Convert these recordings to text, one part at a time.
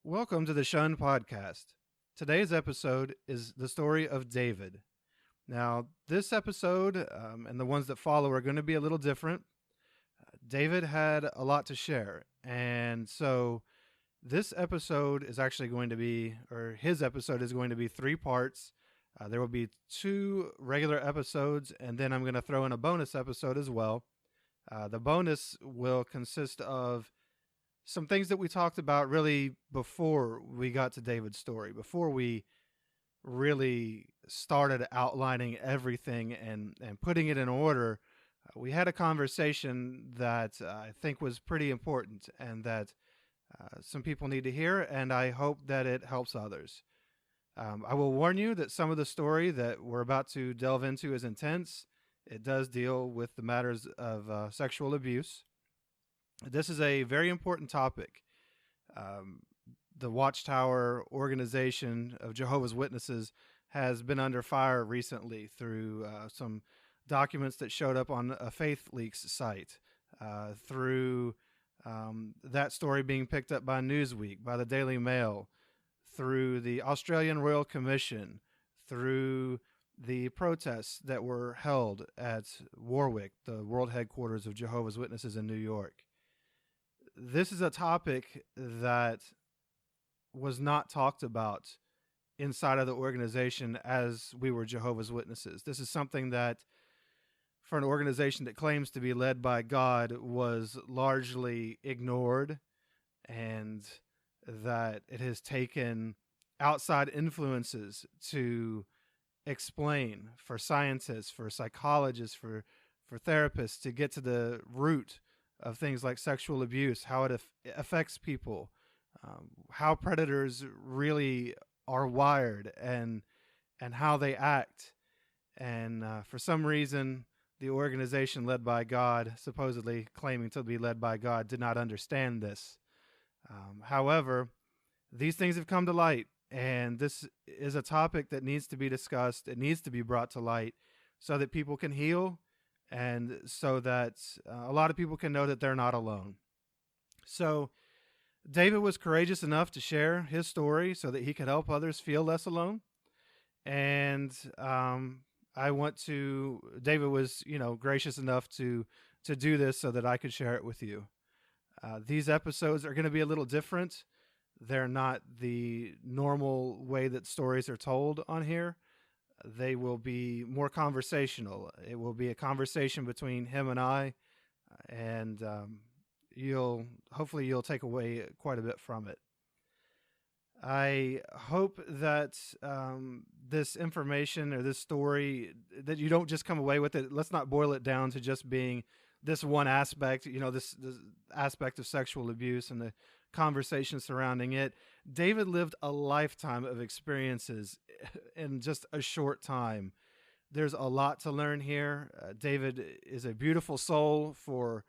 Welcome to the Shun Podcast. Today's episode is the story of David. Now, this episode and the ones that follow are going to be a little different. David had a lot to share, and so this episode is actually going to be, or his episode is going to be three parts. There will be two regular episodes, and then I'm going to throw in a bonus episode as well. The bonus will consist of some things that we talked about really before we got to David's story, before we really started outlining everything and putting it in order. We had a conversation that I think was pretty important and that some people need to hear, and I hope that it helps others. I will warn you that some of the story that we're about to delve into is intense. It does deal with the matters of sexual abuse. This is a very important topic. Um, the Watchtower organization of Jehovah's Witnesses has been under fire recently through some documents that showed up on a Faith Leaks site, through that story being picked up by Newsweek, by the Daily Mail, through the Australian Royal Commission, through the protests that were held at Warwick, the world headquarters of Jehovah's Witnesses in New York. This is a topic that was not talked about inside of the organization as we were Jehovah's Witnesses. This is something that, for an organization that claims to be led by God, was largely ignored, and that it has taken outside influences to explain, for scientists, for psychologists, for therapists, to get to the root of things like sexual abuse, how it affects people, how predators really are wired, and how they act. And for some reason, the organization led by God, supposedly claiming to be led by God, did not understand this. However, these things have come to light, and this is a topic that needs to be discussed. It needs to be brought to light so that people can heal, and so that a lot of people can know that they're not alone. So David was courageous enough to share his story so that he could help others feel less alone. And David was, gracious enough to do this so that I could share it with you. These episodes are going to be a little different. They're not the normal way that stories are told on here. They will be more conversational. It will be a conversation between him and I, and hopefully you'll take away quite a bit from it. I hope that this information or this story, that you don't just come away with it. Let's not boil it down to just being this one aspect, this aspect of sexual abuse and the conversation surrounding it. David lived a lifetime of experiences in just a short time. There's a lot to learn here. David is a beautiful soul for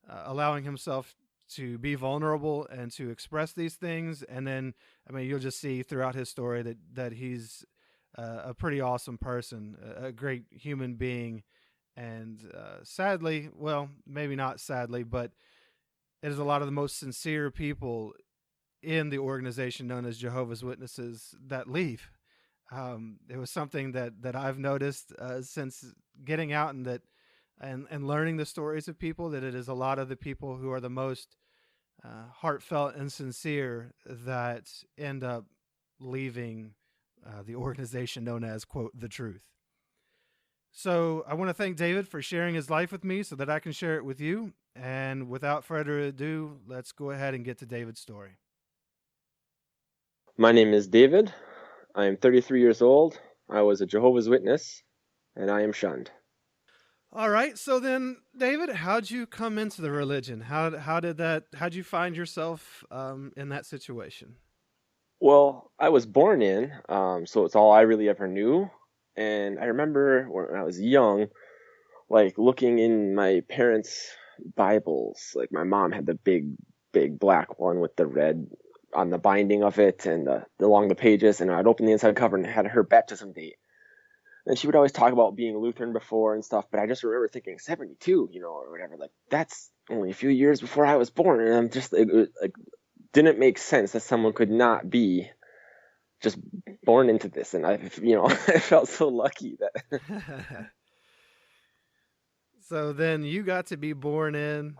allowing himself to be vulnerable and to express these things. And then, you'll just see throughout his story that he's a pretty awesome person, a great human being. And sadly, well, maybe not sadly, but it is a lot of the most sincere people in the organization known as Jehovah's Witnesses that leave. It was something that I've noticed since getting out and learning the stories of people, that it is a lot of the people who are the most heartfelt and sincere that end up leaving the organization known as, quote, the truth. So I want to thank David for sharing his life with me so that I can share it with you. And without further ado, let's go ahead and get to David's story. My name is David. I am 33 years old. I was a Jehovah's Witness, and I am shunned. All right. So then, David, how'd you come into the religion? How'd you find yourself in that situation? Well, I was born in, so it's all I really ever knew. And I remember when I was young, like looking in my parents' Bibles. Like my mom had the big black one with the red on the binding of it and along the pages, and I'd open the inside cover and it had her baptism date. And she would always talk about being Lutheran before and stuff, but I just remember thinking 72, or whatever. Like that's only a few years before I was born, and I'm just like didn't make sense that someone could not be just born into this. And I felt so lucky that. So then you got to be born in.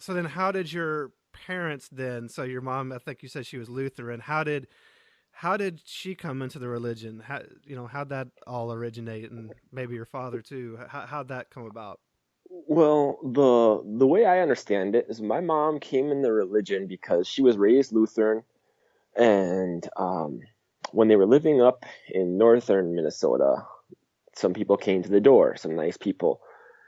So then, how did your parents then? So your mom, I think you said she was Lutheran. How did she come into the religion? How'd that all originate, and maybe your father too? How'd that come about? Well, the way I understand it is my mom came in the religion because she was raised Lutheran, and when they were living up in northern Minnesota, some people came to the door, some nice people,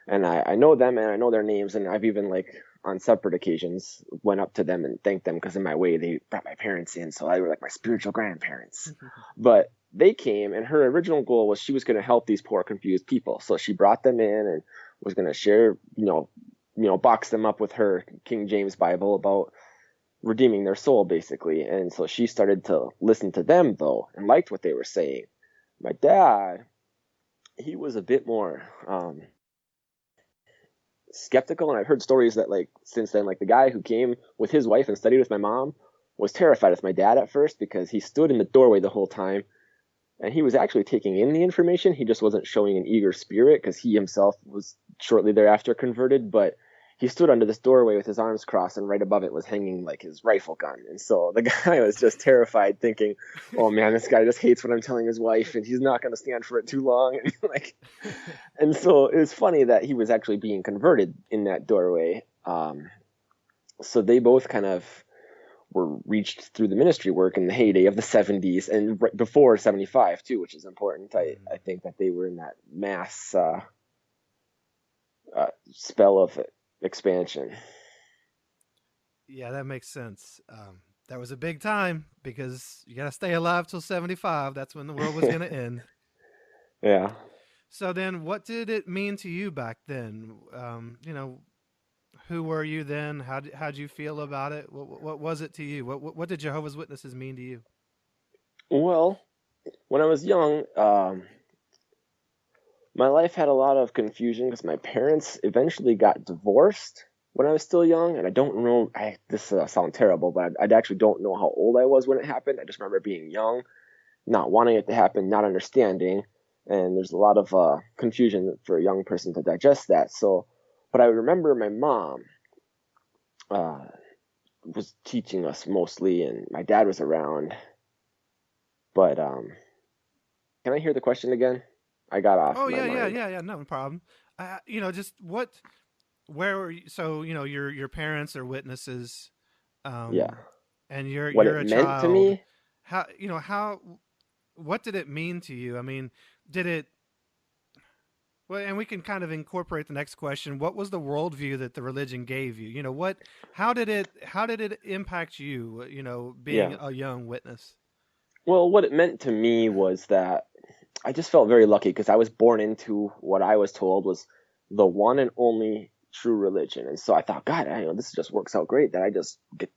and I know them and I know their names, and I've even like on separate occasions went up to them and thanked them because in my way they brought my parents in, so they were like my spiritual grandparents. But they came, and her original goal was she was going to help these poor confused people, so she brought them in and was going to share, box them up with her King James Bible about redeeming their soul, basically. And so she started to listen to them though and liked what they were saying. My dad, he was a bit more skeptical, and I've heard stories that like since then, like the guy who came with his wife and studied with my mom was terrified with my dad at first because he stood in the doorway the whole time, and he was actually taking in the information. He just wasn't showing an eager spirit because he himself was shortly thereafter converted. But he stood under this doorway with his arms crossed, and right above it was hanging like his rifle gun. And so the guy was just terrified, thinking, "Oh man, this guy just hates what I'm telling his wife, and he's not going to stand for it too long." And so it was funny that he was actually being converted in that doorway. So they both kind of were reached through the ministry work in the heyday of the 70s and right before 75 too, which is important. I think that they were in that mass spell of expansion. Yeah, that makes sense. That was a big time because you got to stay alive till 75. That's when the world was going to end. Yeah. So then, what did it mean to you back then? Who were you then? How'd you feel about it? What was it to you? What did Jehovah's Witnesses mean to you? Well, when I was young, my life had a lot of confusion because my parents eventually got divorced when I was still young, and I don't know. This sounds terrible, but I actually don't know how old I was when it happened. I just remember being young, not wanting it to happen, not understanding, and there's a lot of confusion for a young person to digest that. So, but I remember my mom was teaching us mostly, and my dad was around. But can I hear the question again? I got off Oh my mind. yeah. No problem. Just where were you? So your parents are witnesses, Yeah. and you're What you're it a meant to child. me? How what did it mean to you? I mean, did it? Well, and we can kind of incorporate the next question. What was the worldview that the religion gave you? How did it impact you? Being Yeah. a young witness. Well, what it meant to me was that I just felt very lucky because I was born into what I was told was the one and only true religion. And so I thought, God, this just works out great that I just get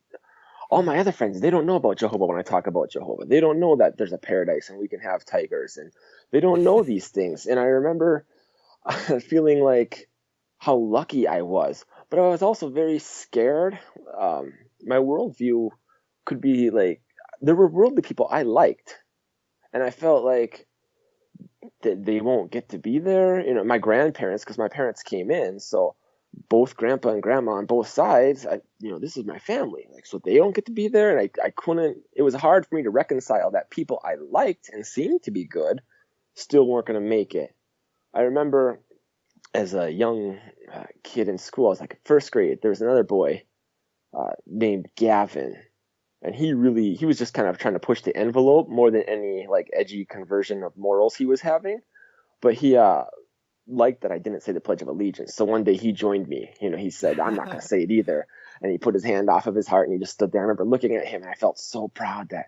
all my other friends, they don't know about Jehovah when I talk about Jehovah. They don't know that there's a paradise and we can have tigers, and they don't know these things. And I remember feeling like how lucky I was, but I was also very scared. My worldview could be like, there were worldly people I liked, and I felt like that they won't get to be there. My grandparents, because my parents came in, so both grandpa and grandma on both sides, this is my family, like, so they don't get to be there, and I couldn't. It was hard for me to reconcile that people I liked and seemed to be good still weren't going to make it. I remember as a young kid in school, I was like in first grade, there was another boy named Gavin, and he was just kind of trying to push the envelope more than any like edgy conversion of morals he was having. But he liked that I didn't say the Pledge of Allegiance. So one day he joined me. He said, "I'm not going to say it either." And he put his hand off of his heart and he just stood there. I remember looking at him and I felt so proud that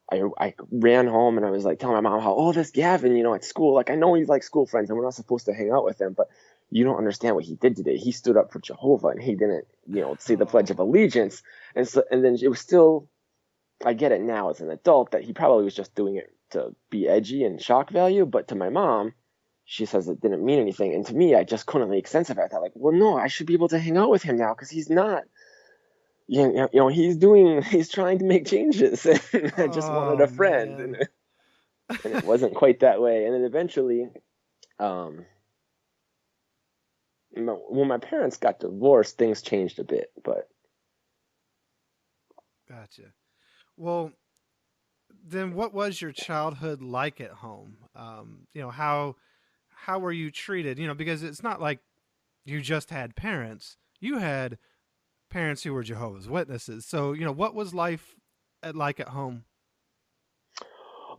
I ran home and I was like telling my mom how, "Oh, this Gavin, at school, like I know he's like school friends and we're not supposed to hang out with him, but you don't understand what he did today. He stood up for Jehovah and he didn't, say the Pledge of Oh, Allegiance." And then it was still, I get it now as an adult that he probably was just doing it to be edgy and shock value. But to my mom, she says it didn't mean anything. And to me, I just couldn't make sense of it. I thought, like, well, no, I should be able to hang out with him now because he's not he's trying to make changes, and I just wanted Oh a friend, man. and it wasn't quite that way. And then eventually, um, when my parents got divorced, things changed a bit. But Gotcha. Well, then what was your childhood like at home? How were you treated? Because it's not like you just had parents. You had parents who were Jehovah's Witnesses. So, what was life like at home?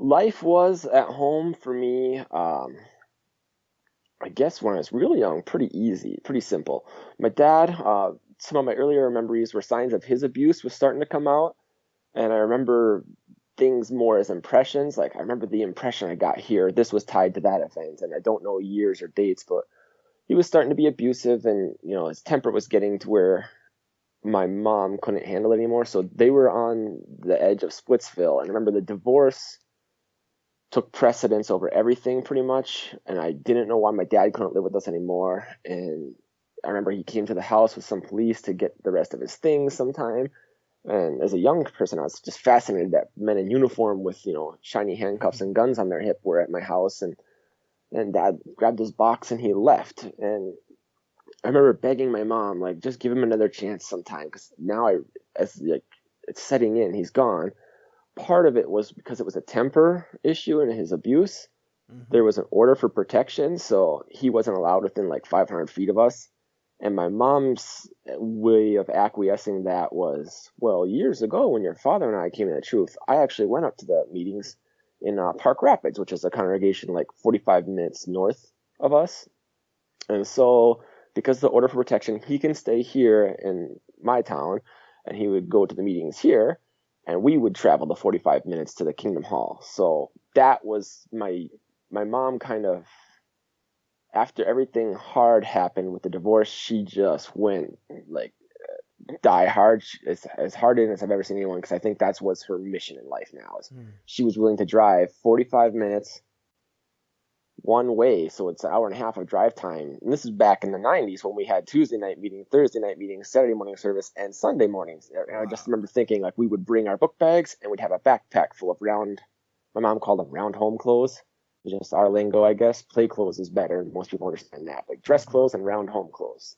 life was at home for me. I guess when I was really young, pretty easy, pretty simple. My dad, some of my earlier memories were signs of his abuse was starting to come out, and I remember things more as impressions. Like I remember the impression I got here. This was tied to that event, and I don't know years or dates, but he was starting to be abusive, and his temper was getting to where my mom couldn't handle it anymore. So they were on the edge of Splitsville, and I remember the divorce took precedence over everything pretty much, and I didn't know why my dad couldn't live with us anymore. And I remember he came to the house with some police to get the rest of his things sometime. And as a young person, I was just fascinated that men in uniform with shiny handcuffs and guns on their hip were at my house. And dad grabbed his box and he left. And I remember begging my mom, like, just give him another chance sometime, because now as like it's setting in, he's gone. Part of it was because it was a temper issue and his abuse. Hmm. There was an order for protection, so he wasn't allowed within like 500 feet of us. And my mom's way of acquiescing that was, well, years ago when your father and I came to the truth, I actually went up to the meetings in Park Rapids, which is a congregation like 45 minutes north of us. And so, because of the order for protection, he can stay here in my town, and he would go to the meetings here, and we would travel the 45 minutes to the Kingdom Hall. So that was my mom kind of, after everything hard happened with the divorce, she just went like die hard, as hard in as I've ever seen anyone, because I think that's what's her mission in life now. Is Hmm. she was willing to drive 45 minutes one way, so it's an hour and a half of drive time. And this is back in the 90s when we had Tuesday night meetings, Thursday night meetings, Saturday morning service, and Sunday mornings. And I just Wow. remember thinking, like, we would bring our book bags and we'd have a backpack full of round, my mom called them round home clothes. Just our lingo, I guess. Play clothes is better. Most people understand that. Like dress Hmm. clothes and round home clothes.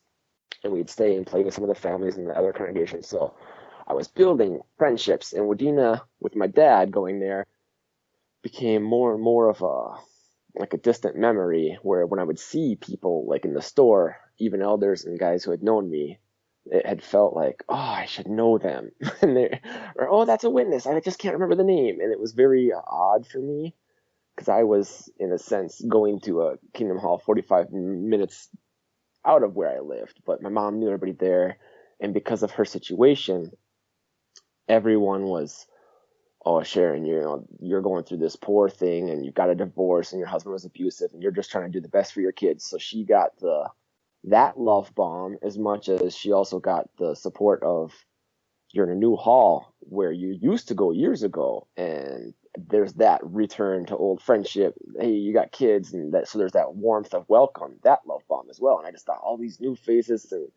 And we'd stay and play with some of the families in the other congregations. So I was building friendships. And Wadena, with my dad going there, became more and more of a distant memory, where when I would see people like in the store, even elders and guys who had known me, it had felt like, oh, I should know them. And they, or, oh, that's a witness. I just can't remember the name. And it was very odd for me, because I was, in a sense, going to a Kingdom Hall 45 minutes out of where I lived. But my mom knew everybody there. And because of her situation, everyone was, oh, Sharon, you're going through this poor thing, and you got a divorce, and your husband was abusive, and you're just trying to do the best for your kids. So she got that love bomb, as much as she also got the support of, you're in a new hall where you used to go years ago, and there's that return to old friendship. Hey, you got kids, and that, so there's that warmth of welcome, that love bomb as well. And I just thought, all these new faces and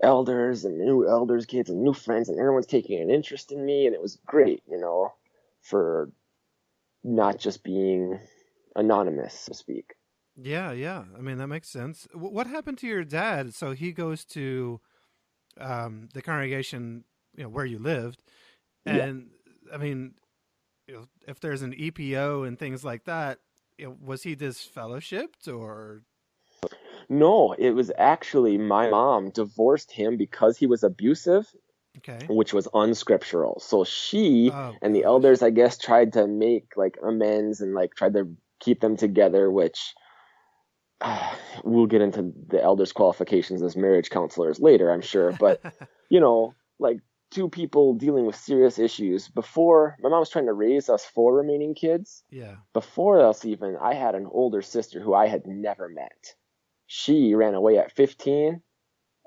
elders and new elders kids and new friends, and everyone's taking an interest in me, and it was great, for not just being anonymous, so to speak. Yeah, yeah. I mean, that makes sense. What happened to your dad? So he goes to the congregation, where you lived, Yeah. and I mean, if there's an EPO and things like that, was he disfellowshipped or? No, it was actually my mom divorced him because he was abusive, Okay. which was unscriptural. So she Oh and the gosh. elders, I guess, tried to make like amends and like tried to keep them together, which we'll get into the elders' qualifications as marriage counselors later, I'm sure. But, like two people dealing with serious issues. Before, my mom was trying to raise us four remaining kids. Yeah. Before us, even, I had an older sister who I had never met. She ran away at 15.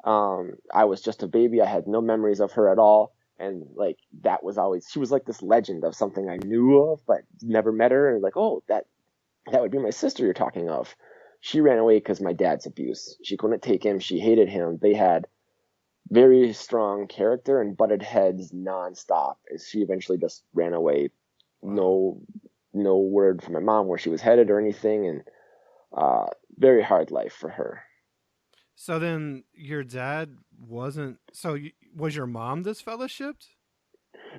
I was just a baby. I had no memories of her at all. And like that was always, she was like this legend of something I knew of but never met her. And like, oh, that would be my sister you're talking of. She ran away because my dad's abuse. She couldn't take him. She hated him. They had very strong character and butted heads nonstop. As she eventually just ran away. Wow. No word from my mom where she was headed or anything, and very hard life for her. So then your dad wasn't. So was your mom disfellowshipped?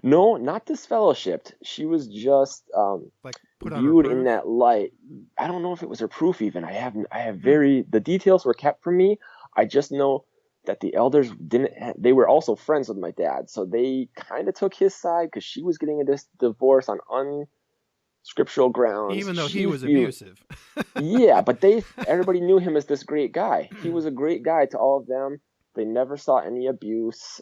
No, not disfellowshipped. She was just Like put on viewed in reproof? that light. I don't know if it was her proof even. I have Hmm. very the details were kept from me. I just know that the elders didn't. They were also friends with my dad, so they kind of took his side because she was getting a divorce on unscriptural grounds. Even though he She was viewed. abusive. Yeah, but everybody knew him as this great guy. He was a great guy to all of them. They never saw any abuse.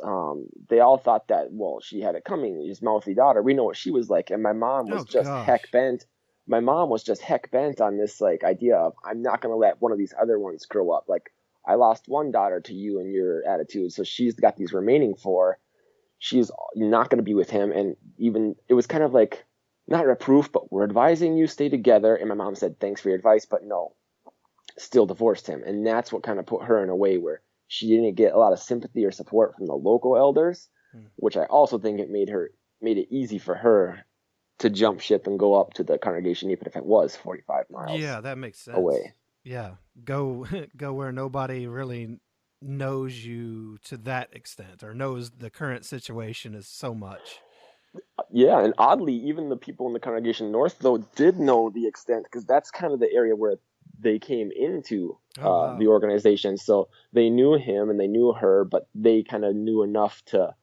They all thought that, well, she had it coming, his mouthy daughter. We know what she was like. And my mom was Oh just heck gosh. bent. My mom was just heck bent on this like idea of, I'm not going to let one of these other ones grow up. Like, I lost one daughter to you and your attitude, so she's got these remaining four. She's not going to be with him. And even, it was kind of like, not reproof, but we're advising you stay together. And my mom said, thanks for your advice, but no, still divorced him. And that's what kind of put her in a way where she didn't get a lot of sympathy or support from the local elders, Hmm. which I also think it made it easy for her to jump ship and go up to the congregation, even if it was 45 miles Yeah, that makes sense. away. Yeah, go go where nobody really knows you to that extent or knows the current situation is so much. Yeah, and oddly, even the people in the congregation north, though, did know the extent because that's kind of the area where they came into Oh the wow. organization. So they knew him and they knew her, but they kind of knew enough to.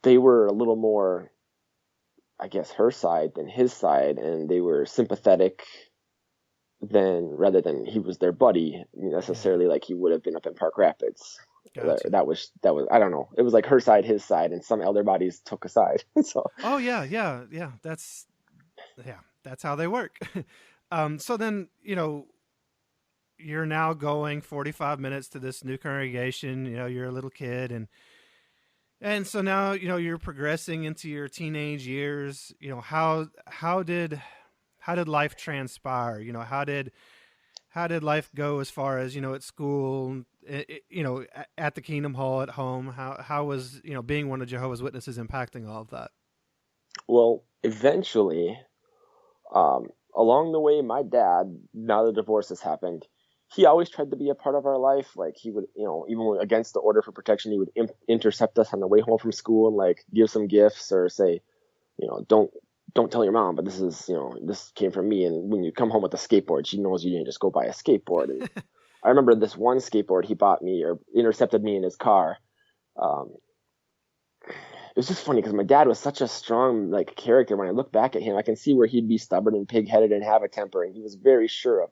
They were a little more, I guess, her side than his side, and they were sympathetic than rather than he was their buddy Yeah, necessarily like he would have been up in Park Rapids. gotcha. That was I don't know. It was like her side, his side, and some elder bodies took a side. So Oh yeah, yeah, yeah. That's how they work. So then you're now going 45 minutes to this new congregation. You're a little kid, and so now you're progressing into your teenage years. How did life transpire? How did life go as far as at school, at the Kingdom Hall, at home? How was being one of Jehovah's Witnesses impacting all of that? well, eventually, along the way, my dad, now the divorce has happened, he always tried to be a part of our life. Like he would, even against the order for protection, he would intercept us on the way home from school and like give some gifts or say, don't tell your mom, but this came from me. And when you come home with a skateboard, she knows you didn't just go buy a skateboard. And I remember this one skateboard he bought me or intercepted me in his car. Um, it was just funny because my dad was such a strong like character. When I look back at him, I can see where he'd be stubborn and pig-headed and have a temper, and he was very sure of.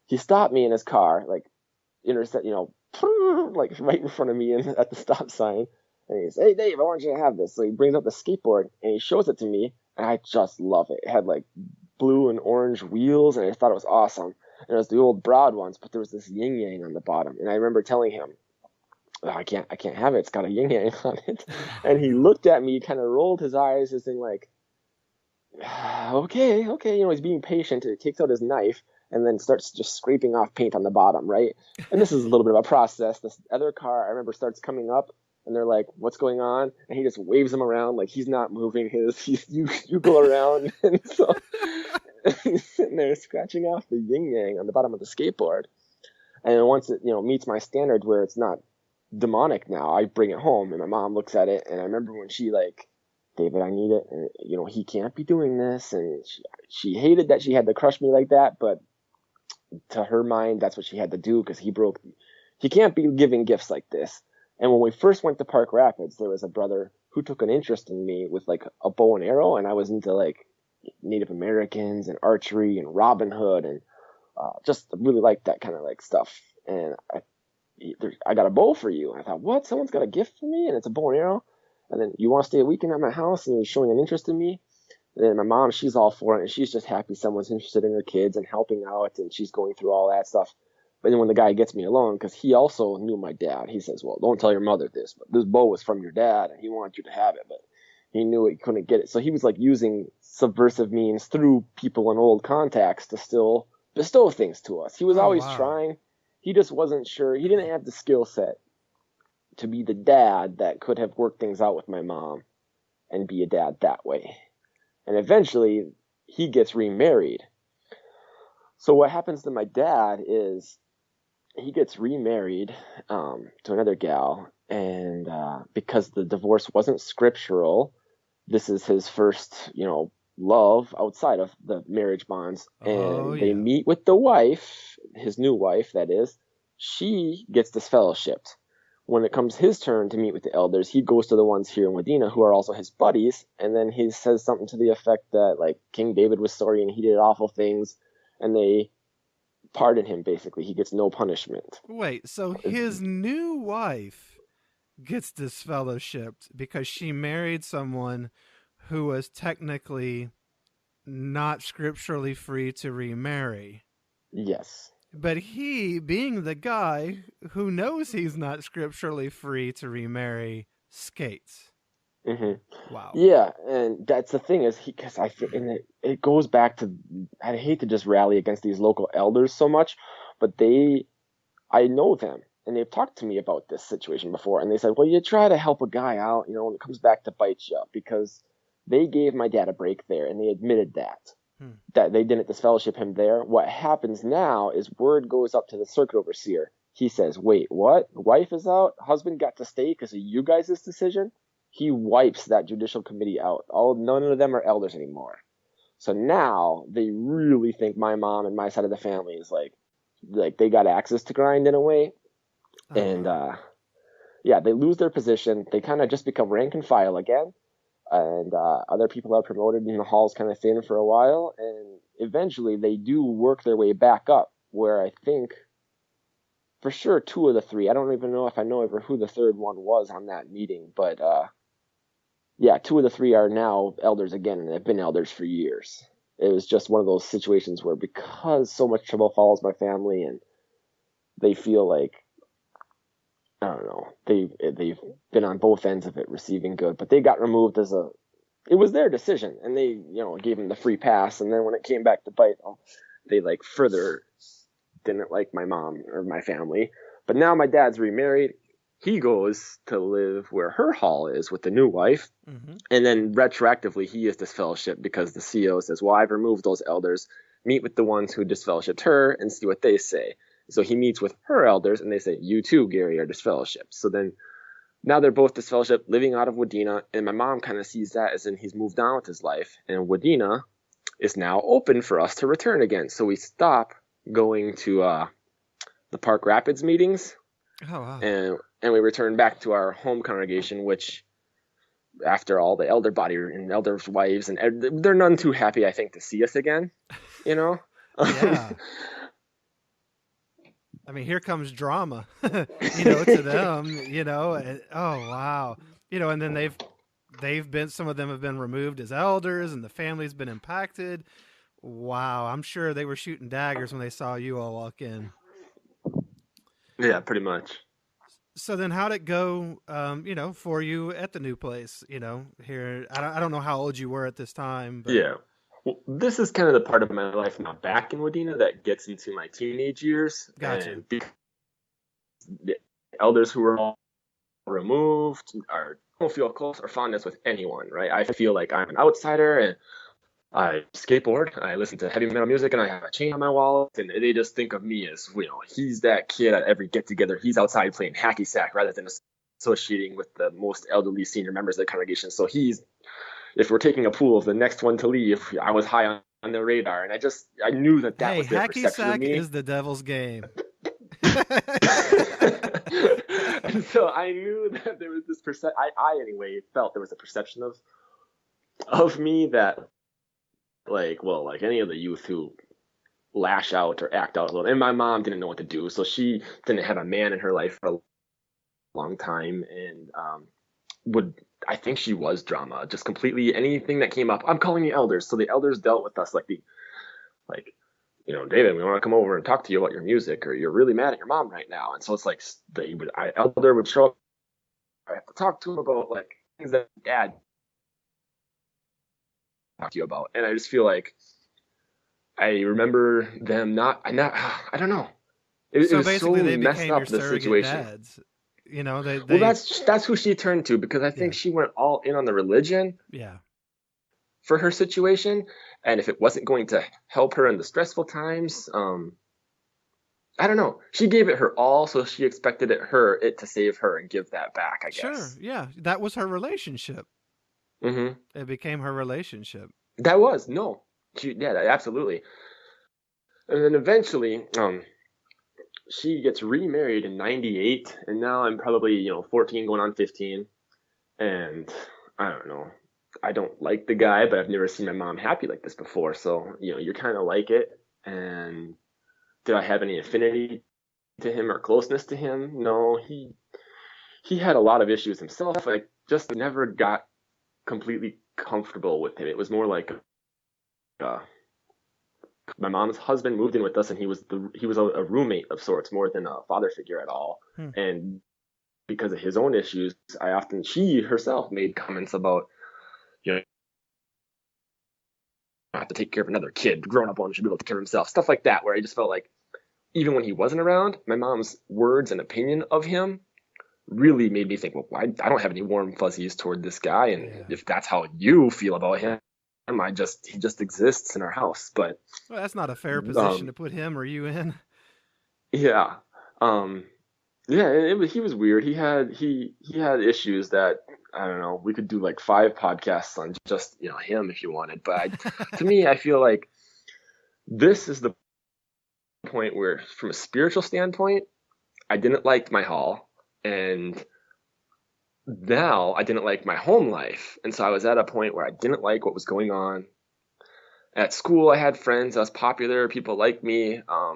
He stopped me in his car, like intercept, like right in front of me at the stop sign, and he says, "Hey Dave, I want you to have this." So he brings up the skateboard and he shows it to me, and I just love it. It had like blue and orange wheels, and I thought it was awesome. And it was the old broad ones, but there was this yin yang on the bottom, and I remember telling him, oh, I can't have it. It's got a yin yang on it. Oh And he no. looked at me, kind of rolled his eyes, as in like, okay, okay. He's being patient. He takes out his knife and then starts just scraping off paint on the bottom, right? And this is a little bit of a process. This other car, I remember, starts coming up, and they're like, "What's going on?" And he just waves them around like he's not moving his. You go around, and so he's sitting there scratching off the yin yang on the bottom of the skateboard. And once it meets my standard where it's not demonic now, I bring it home, and my mom looks at it, and I remember when she like, David, I need it, and he can't be doing this, and she hated that she had to crush me like that, but to her mind, that's what she had to do because he can't be giving gifts like this. And when we first went to Park Rapids, there was a brother who took an interest in me with like a bow and arrow, and I was into like Native Americans and archery and Robin Hood and just really liked that kind of like stuff. And I got a bow for you. And I thought, what? Someone's got a gift for me, and it's a bow and arrow. And then you want to stay a weekend at my house, and you're showing an interest in me. And then my mom, she's all for it, and she's just happy someone's interested in her kids and helping out, and she's going through all that stuff. But then when the guy gets me alone, because he also knew my dad, he says, well, don't tell your mother this, but this bow was from your dad, and he wanted you to have it, but he knew he couldn't get it. So he was like using subversive means through people in old contacts to still bestow things to us. He was Oh always wow. trying. He just wasn't sure. He didn't have the skill set to be the dad that could have worked things out with my mom and be a dad that way. And eventually, he gets remarried. So what happens to my dad is he gets remarried to another gal, and because the divorce wasn't scriptural, this is his first, love outside of the marriage bonds. And they meet with the wife, his new wife, that is. She gets disfellowshipped. When it comes his turn to meet with the elders, he goes to the ones here in Wadena who are also his buddies, and then he says something to the effect that, like, King David was sorry and he did awful things, and they pardon him, basically. He gets no punishment. Wait, so his new wife gets disfellowshipped because she married someone who was technically not scripturally free to remarry. Yes. But he, being the guy who knows he's not scripturally free to remarry, skates. Mm-hmm. Wow. Yeah, and that's the thing is, because it goes back to, I hate to just rally against these local elders so much, but I know them, and they've talked to me about this situation before, and they said, well, you try to help a guy out, when it comes back to bite you, because they gave my dad a break there, and they admitted that they didn't disfellowship him there. What happens now is word goes up to the circuit overseer. He says, wait, what? Wife is out? Husband got to stay because of you guys' decision? He wipes that judicial committee out. None of them are elders anymore. So now they really think my mom and my side of the family is like they got axes to grind in a way. And they lose their position. They kind of just become rank and file again. And other people are promoted and the hall's kind of thin for a while. And eventually they do work their way back up, where I think for sure two of the three, I don't even know if I know ever who the third one was on that meeting, but two of the three are now elders again, and they've been elders for years. It was just one of those situations where, because so much trouble follows my family and they feel like, I don't know, they've been on both ends of it receiving good, but they got removed it was their decision, and they, gave them the free pass. And then when it came back to bite, they further didn't like my mom or my family. But now my dad's remarried. He goes to live where her hall is with the new wife. Mm-hmm. And then retroactively, he is disfellowshipped because the CO says, well, I've removed those elders. Meet with the ones who disfellowshipped her and see what they say. So he meets with her elders, and they say, you too, Gary, are disfellowshipped. So then now they're both disfellowshipped, living out of Wadena. And my mom kind of sees that as in he's moved on with his life. And Wadena is now open for us to return again. So we stop going to the Park Rapids meetings. Oh, wow. And we return back to our home congregation, which, after all the elder body and elders' wives, and they're none too happy, I think, to see us again, Yeah. I mean, here comes drama, to them, and, oh, wow. And then they've been, some of them have been removed as elders, and the family's been impacted. Wow. I'm sure they were shooting daggers when they saw you all walk in. Yeah, pretty much. So then how'd it go, for you at the new place, here? I don't know how old you were at this time. But... Yeah. Well, this is kind of the part of my life now back in Wadena that gets into my teenage years. Gotcha. And the elders who were all removed don't feel close or fondness with anyone, right? I feel like I'm an outsider, and I skateboard, I listen to heavy metal music, and I have a chain on my wallet, and they just think of me as, he's that kid at every get-together. He's outside playing hacky sack rather than associating with the most elderly senior members of the congregation. So if we're taking a pool, the next one to leave, I was high on the radar, and I knew that was their perception of me. Hacky sack is the devil's game. And so I knew that there was this perception. I anyway felt there was a perception of me that, like any of the youth who lash out or act out a little. And my mom didn't know what to do, so she didn't have a man in her life for a long time, and I think she was drama, just completely anything that came up. I'm calling the elders. So the elders dealt with us like David, we want to come over and talk to you about your music, or you're really mad at your mom right now. And so it's like elder would show up. I have to talk to him about things that dad talk to you about. And I just feel like I remember them I don't know. It was basically so they messed became up your the surrogate situation. dads. You know, Well, they that's who she turned to, because I think yeah, she went all in on the religion yeah, for her situation, and if it wasn't going to help her in the stressful times, I don't know. She gave it her all, so she expected it to save her and give that back, I sure, guess. yeah. That was her relationship. Hmm. It became her relationship. That was no. Yeah, absolutely. And then eventually, she gets remarried in '98, and now I'm probably 14 going on 15, and I don't know. I don't like the guy, but I've never seen my mom happy like this before. So you're kind of like it. And did I have any affinity to him or closeness to him? No, he had a lot of issues himself. I just never got completely comfortable with him. It was more like uh, my mom's husband moved in with us, and he was a roommate of sorts more than a father figure at all. Hmm. And because of his own issues, she herself made comments about, you know, have to take care of another kid. Grown up one should be able to take care of himself. Stuff like that, where I just felt like even when he wasn't around, my mom's words and opinion of him really made me think, well, I don't have any warm fuzzies toward this guy, and Yeah. if that's how you feel about him, he just exists in our house. But Well, that's not a fair position um, to put him or you in. yeah, um, yeah, he was weird. He had issues that I don't know. We could do like 5 podcasts on just him if you wanted, but to me, I feel like this is the point where, from a spiritual standpoint, I didn't like my hall, and now I didn't like my home life. And so I was at a point where I didn't like what was going on. At school, I had friends. I was popular. People liked me. A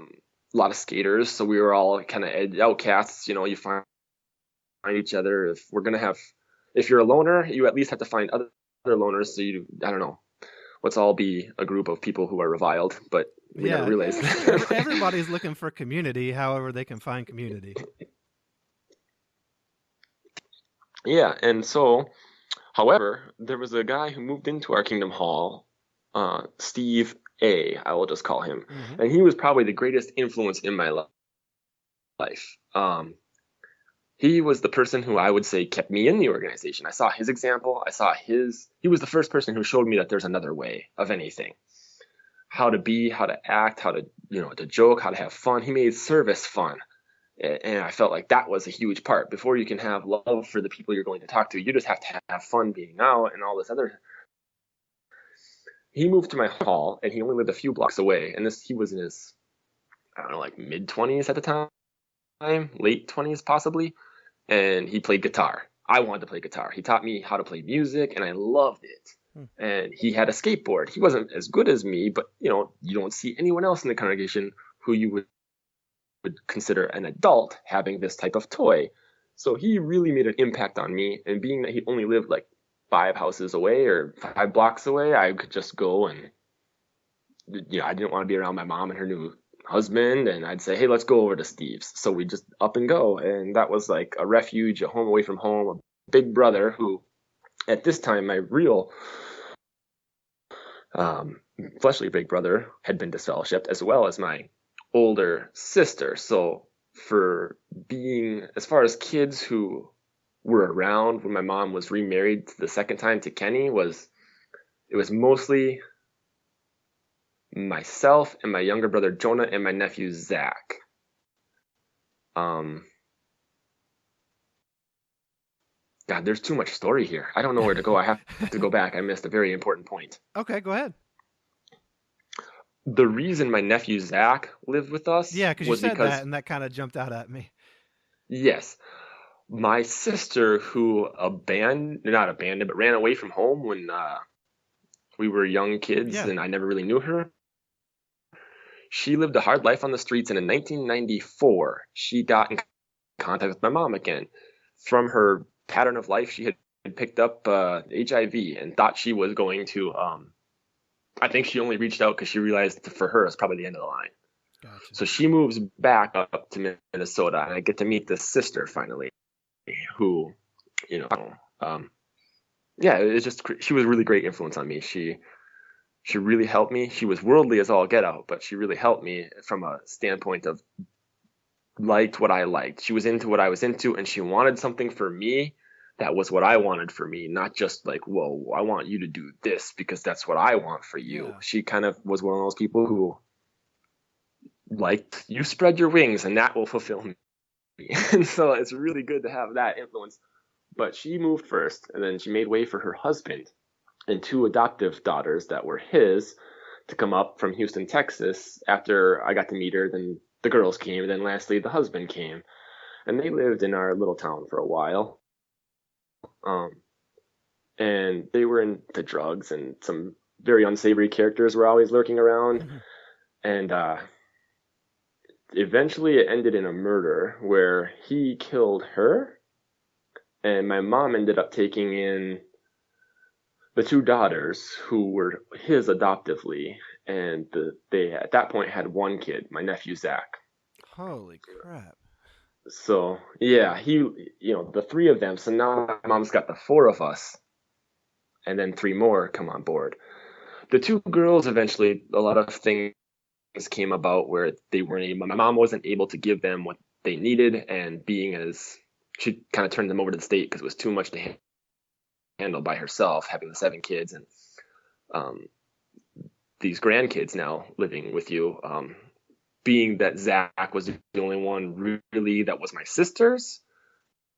lot of skaters. So we were all kind of outcasts. You find each other. If you're a loner, you at least have to find other loners. So I don't know. Let's all be a group of people who are reviled, but we never Yeah, realized yeah, sure. that. Everybody's looking for community, however they can find community. Yeah. And so, however, there was a guy who moved into our Kingdom Hall, Steve A. I will just call him, Hmm. and he was probably the greatest influence in my life. He was the person who I would say kept me in the organization. I saw his example. He was the first person who showed me that there's another way of anything. How to be, how to act, how to, to joke, how to have fun. He made service fun. And I felt like that was a huge part. Before you can have love for the people you're going to talk to, you just have to have fun being out and all this other. He moved to my hall, and he only lived a few blocks away. And he was in his, I don't know, like mid-20s at the time, late 20s possibly. And he played guitar. I wanted to play guitar. He taught me how to play music, and I loved it. Hmm. And he had a skateboard. He wasn't as good as me, but you don't see anyone else in the congregation who you would consider an adult having this type of toy. So he really made an impact on me. And being that he only lived like 5 houses away or 5 blocks away, I could just go and I didn't want to be around my mom and her new husband, and I'd say, hey, let's go over to Steve's. So we just up and go, and that was like a refuge, a home away from home, a big brother who, at this time, my real fleshly big brother had been disfellowshipped, as well as my older sister. So for being, as far as kids who were around when my mom was remarried the second time to Kenny, it was mostly myself and my younger brother Jonah and my nephew Zach. God, there's too much story here. I don't know where to go. I have to go back. I missed a very important point. Okay, go ahead. The reason my nephew Zach lived with us Yeah, because you was said that, because, and that kind of jumped out at me. yes, my sister who not abandoned, but ran away from home when we were young kids Yeah. and I never really knew her. She lived a hard life on the streets, and in 1994, she got in contact with my mom again. From her pattern of life, she had picked up HIV and thought she was going to. I think she only reached out because she realized for her it's probably the end of the line. Gotcha. So she moves back up to Minnesota, and I get to meet this sister finally, who, yeah, it's just she was a really great influence on me. She really helped me. She was worldly as all get out, but she really helped me from a standpoint of liked what I liked. She was into what I was into, and she wanted something for me that was what I wanted for me, not just like, whoa, I want you to do this because that's what I want for you. Yeah. She kind of was one of those people who liked, you spread your wings and that will fulfill me. And so it's really good to have that influence. But she moved first, and then she made way for her husband and two adoptive daughters that were his to come up from Houston, Texas. After I got to meet her, then the girls came, and then lastly the husband came. And they lived in our little town for a while. And they were into drugs, and some very unsavory characters were always lurking around. Mm-hmm. And eventually it ended in a murder where he killed her, and my mom ended up taking in the two daughters who were his adoptively, and they at that point had one kid, my nephew Zach. Holy crap. So yeah, the three of them. So now my mom's got the four of us, and then three more come on board. The two girls, eventually, a lot of things came about where my mom wasn't able to give them what they needed, and she kind of turned them over to the state because it was too much to handle by herself, having the 7 kids and these grandkids now living with you. Being that Zach was the only one really that was my sister's.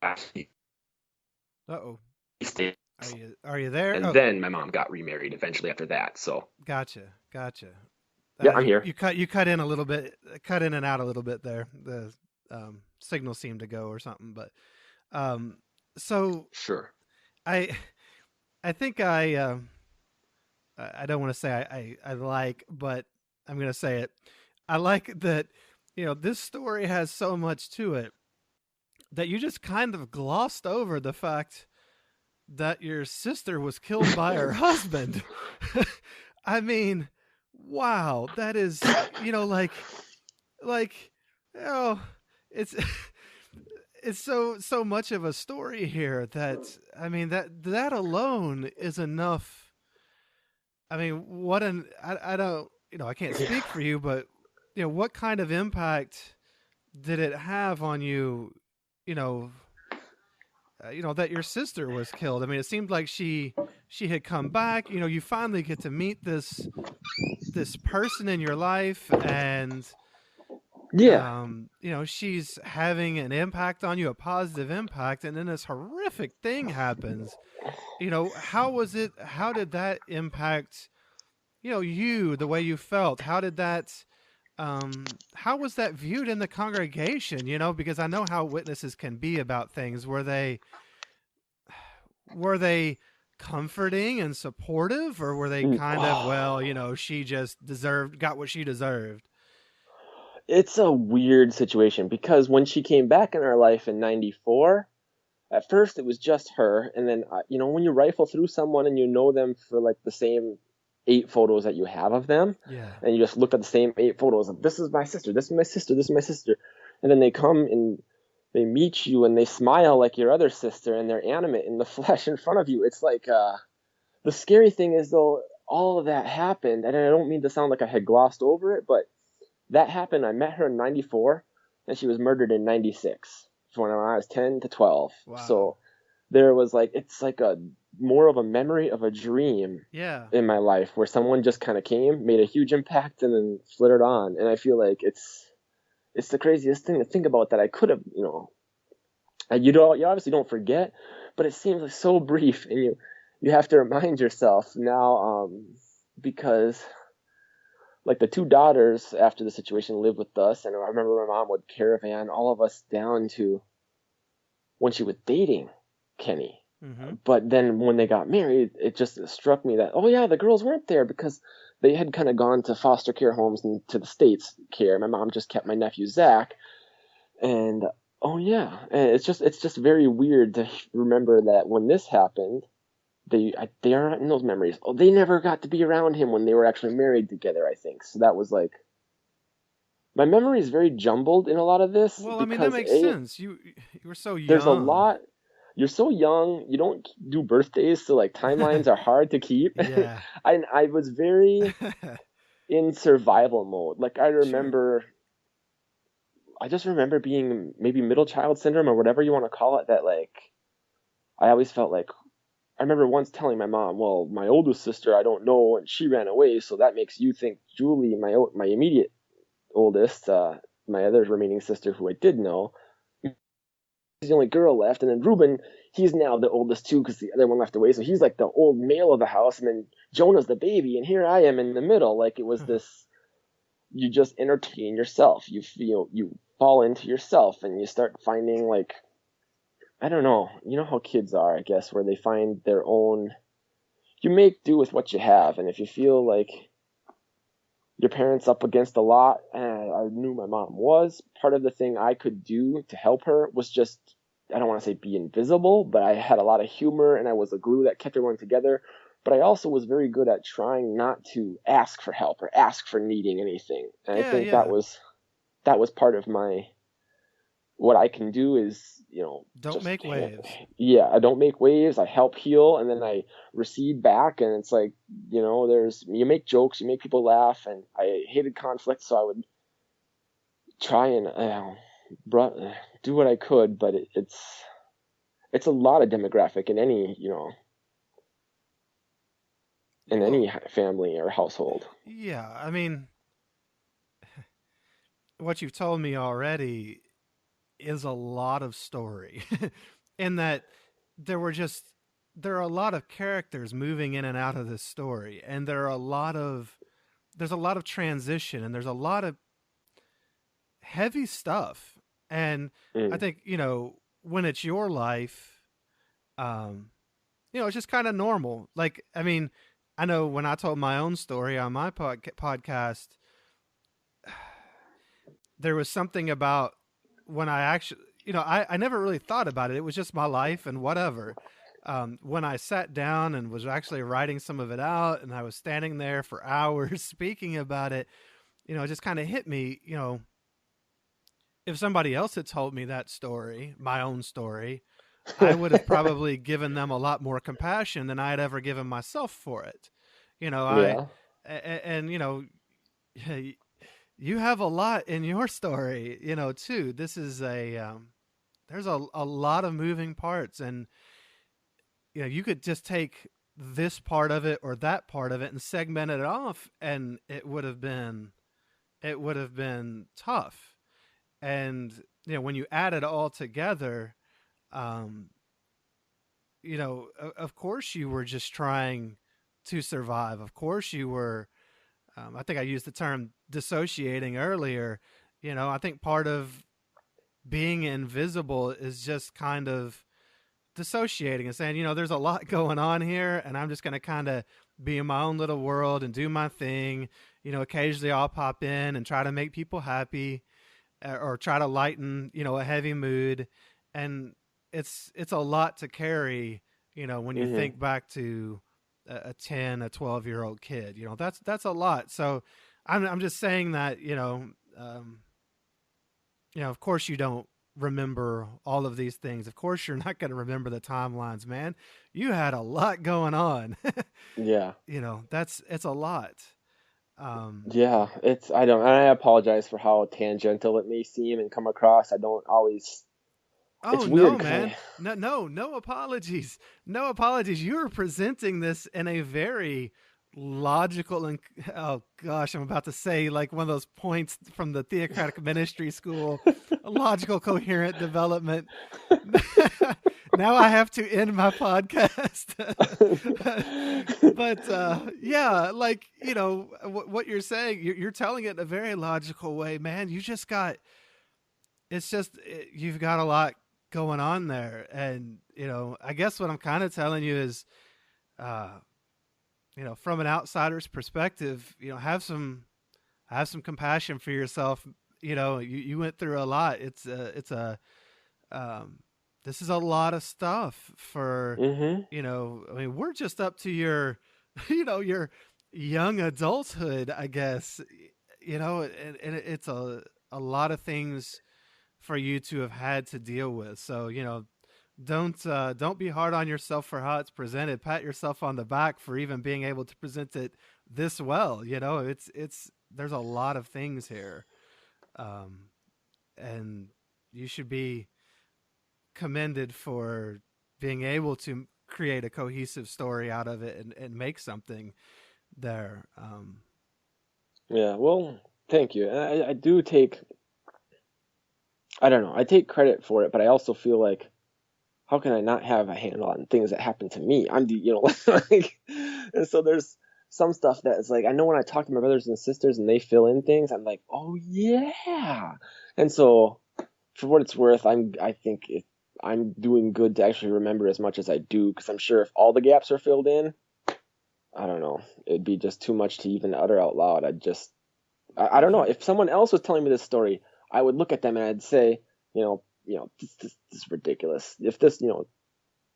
Uh-oh. Stayed. Are you there? And then my mom got remarried eventually after that. So Gotcha. Yeah, I'm here. You cut in a little bit, cut in and out a little bit there. The signal seemed to go or something, but so sure. I think I don't want to say I like, but I'm going to say it. I like that, this story has so much to it that you just kind of glossed over the fact that your sister was killed by her husband. I mean, wow, that is, it's so much of a story here that, I mean, that alone is enough. I mean, I don't, I can't speak for you, but what kind of impact did it have on you, that your sister was killed? I mean, it seemed like she had come back, you finally get to meet this person in your life, and yeah, she's having an impact on you, a positive impact, and then this horrific thing happens. How did that impact, you, the way you felt? How was that viewed in the congregation? Because I know how witnesses can be about things. Were they comforting and supportive, or were they kind of, she just got what she deserved? It's a weird situation because when she came back in our life in '94, at first it was just her, and then when you rifle through someone and you know them for like the same 8 photos that you have of them, yeah, and you just look at the same 8 photos of, this is my sister, this is my sister, this is my sister, and then they come and they meet you and they smile like your other sister and they're animate in the flesh in front of you. It's like the scary thing is, though, all of that happened, and I don't mean to sound like I had glossed over it, but that happened. I met her in '94 and she was murdered in '96 when I was 10 to 12. wow. So there was it's like more of a memory of a dream in my life where someone just kind of came, made a huge impact, and then flittered on. And I feel like it's the craziest thing to think about, that I could have, you obviously don't forget, but it seems like so brief, and you have to remind yourself now, because like the 2 daughters after the situation lived with us, and I remember my mom would caravan all of us down to when she was dating Kenny. Mm-hmm. But then when they got married, it just struck me that, oh yeah, the girls weren't there because they had kind of gone to foster care homes and to the States care. My mom just kept my nephew Zach. And oh yeah, and it's just very weird to remember that when this happened, they aren't in those memories. Oh, they never got to be around him when they were actually married together, I think. So that was like, my memory is very jumbled in a lot of this. Well, I mean, that makes sense. You were so young. There's a lot. You're so young. You don't do birthdays, so like timelines are hard to keep. Yeah. I was very in survival mode. Like I remember, I just remember being maybe middle child syndrome or whatever you want to call it, that like I always felt like I remember once telling my mom, well, my oldest sister I don't know and she ran away, so that makes you think Julie, my immediate oldest, my other remaining sister who I did know, is the only girl left, and then Ruben, he's now the oldest too because the other one left away, so he's like the old male of the house, and then Jonah's the baby, and here I am in the middle. Like it was this, you just entertain yourself, you feel, you fall into yourself, and you start finding like, I don't know, you know how kids are, I guess, where they find their own, you make do with what you have, and if you feel like your parents up against a lot, and I knew my mom was, part of the thing I could do to help her was just, I don't want to say be invisible, but I had a lot of humor and I was a glue that kept everyone together. But I also was very good at trying not to ask for help or ask for needing anything. And I think Yeah. that was part of my, what I can do is, Don't make waves. yeah, I don't make waves. I help heal, and then I recede back. And it's like, you make jokes, you make people laugh, and I hated conflict, so I would try and do what I could. But it's a lot of demographic in any, in any family or household. Yeah, I mean, what you've told me already is a lot of story in that there are a lot of characters moving in and out of this story, and there's a lot of transition, and there's a lot of heavy stuff. And I Mm. think, when it's your life, um it's just kind of normal. Like, I mean, I know when I told my own story on my podcast, there was something about when I actually, I never really thought about it. It was just my life and whatever. When I sat down and was actually writing some of it out, and I was standing there for hours speaking about it, it just kind of hit me, if somebody else had told me that story, my own story, I would have probably given them a lot more compassion than I had ever given myself for it. I, Yeah. and, you have a lot in your story, too. This is there's a lot of moving parts, and, you could just take this part of it or that part of it and segment it off, and it would have been tough. And, when you add it all together, um, of course you were just trying to survive. Of course you were, I think I used the term dissociating earlier. I think part of being invisible is just kind of dissociating and saying, there's a lot going on here, and I'm just going to kind of be in my own little world and do my thing. Occasionally I'll pop in and try to make people happy, or try to lighten, a heavy mood. And it's a lot to carry, when you Hmm. think back to a 10, a 12-year-old kid. That's a lot. So I'm just saying that, of course you don't remember all of these things. Of course you're not going to remember the timelines, man. You had a lot going on. Yeah. It's a lot. Um, Yeah, and I apologize for how tangential it may seem and come across. I don't always, Oh it's weird no, because man. No apologies. No apologies. You are presenting this in a very logical and, oh gosh, I'm about to say like one of those points from the theocratic ministry school, logical coherent development. Now I have to end my podcast. But yeah, like, what you're saying, you're telling it in a very logical way, man. You've got a lot going on there. And, I guess what I'm kind of telling you is, uh, from an outsider's perspective, have some compassion for yourself. You went through a lot. Um, this is a lot of stuff for, hmm I mean, we're just up to your, your young adulthood, I guess, and it's a lot of things for you to have had to deal with. So, don't be hard on yourself for how it's presented. Pat yourself on the back for even being able to present it this well. It's there's a lot of things here. Um and you should be commended for being able to create a cohesive story out of it and make something there. Yeah, well, thank you. And I do take, I don't know, I take credit for it, but I also feel like, how can I not have a handle on things that happen to me? I'm the, like, and so there's some stuff that is like, I know when I talk to my brothers and sisters and they fill in things, I'm like, oh yeah. And so for what it's worth, I think I'm doing good to actually remember as much as I do, because I'm sure if all the gaps are filled in, I don't know, it'd be just too much to even utter out loud. I don't know. If someone else was telling me this story, I would look at them and I'd say, this is ridiculous. If this, you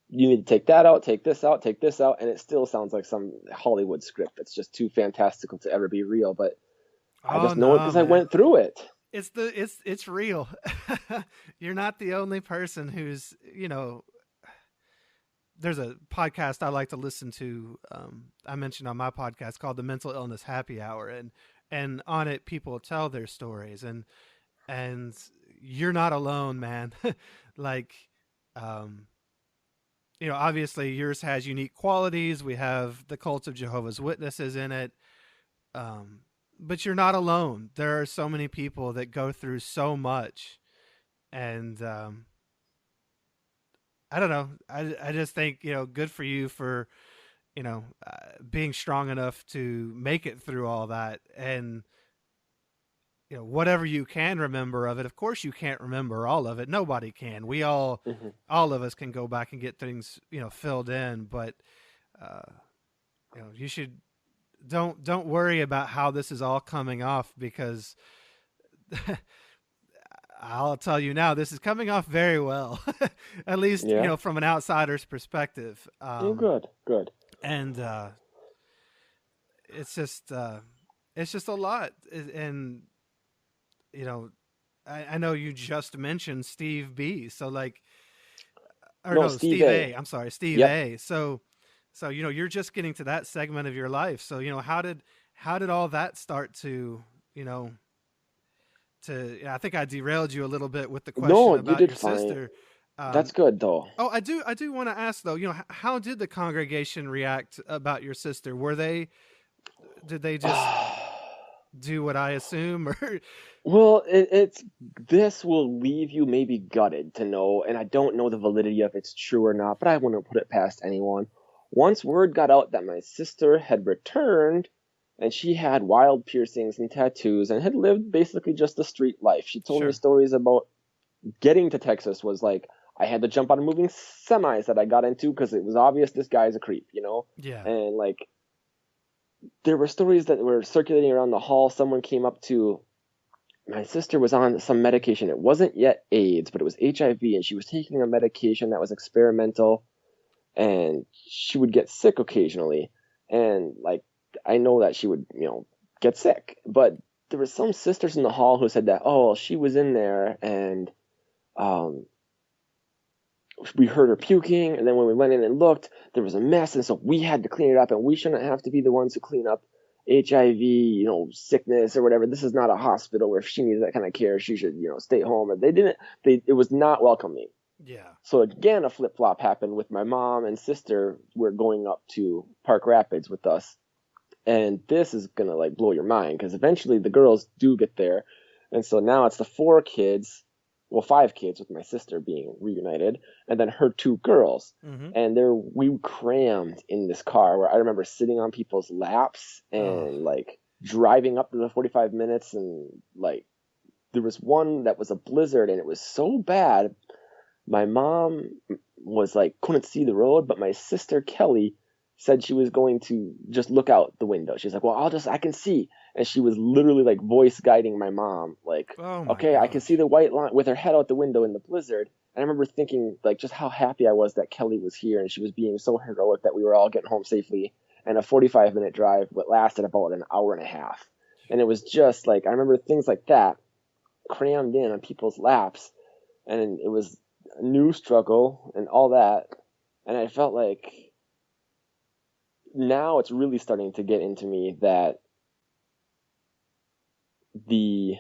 need to take that out, take this out, take this out, and it still sounds like some Hollywood script that's just too fantastical to ever be real. But I just know it because I went through it. It's real. You're not the only person who's, there's a podcast I like to listen to. I mentioned on my podcast called the Mental Illness Happy Hour, and on it people tell their stories, and you're not alone, man. Like, obviously yours has unique qualities. We have the Cult of Jehovah's Witnesses in it. But you're not alone. There are so many people that go through so much. And I don't know. I just think, good for you for, being strong enough to make it through all that. And, whatever you can remember of it, of course you can't remember all of it. Nobody can. We all, all of us can go back and get things, filled in. But, you should, don't worry about how this is all coming off, because I'll tell you now, this is coming off very well, at least, from an outsider's perspective. Good. And it's just a lot. And, I know you just mentioned Steve B. So Steve A. I'm sorry, Steve A. So, you're just getting to that segment of your life. So, how did all that start to, I think I derailed you a little bit with the question about your sister. That's good though. Oh, I do want to ask though, how did the congregation react about your sister? Did they just do what I assume, or? Well, this will leave you maybe gutted to know, and I don't know the validity of it's true or not, but I wouldn't put it past anyone. Once word got out that my sister had returned, and she had wild piercings and tattoos and had lived basically just a street life. She told me stories about getting to Texas was like, I had to jump out of moving semis that I got into because it was obvious this guy's a creep, Yeah. And like, there were stories that were circulating around the hall. Someone came up to my sister was on some medication. It wasn't yet AIDS, but it was HIV, and she was taking a medication that was experimental, and she would get sick occasionally. And like, I know that she would, get sick, but there were some sisters in the hall who said that, oh, she was in there and we heard her puking, and then when we went in and looked, there was a mess, and so we had to clean it up, and we shouldn't have to be the ones who clean up HIV, sickness or whatever. This is not a hospital where if she needs that kind of care, she should, stay home. And it was not welcoming. Yeah. So again, a flip-flop happened with my mom and sister were going up to Park Rapids with us. And this is going to blow your mind, because eventually the girls do get there. And so now it's the 5 kids with my sister being reunited, and then her 2 girls. Mm-hmm. And we crammed in this car where I remember sitting on people's laps and driving up to the 45 minutes. And there was one that was a blizzard, and it was so bad. My mom was couldn't see the road, but my sister Kelly said she was going to just look out the window. She's like, well, I can see. And she was literally voice guiding my mom. Okay, gosh. I can see the white line with her head out the window in the blizzard. And I remember thinking just how happy I was that Kelly was here, and she was being so heroic that we were all getting home safely. And a 45-minute drive that lasted about an hour and a half. And it was just I remember things like that crammed in on people's laps. And it was a new struggle and all that. And I felt now it's really starting to get into me that the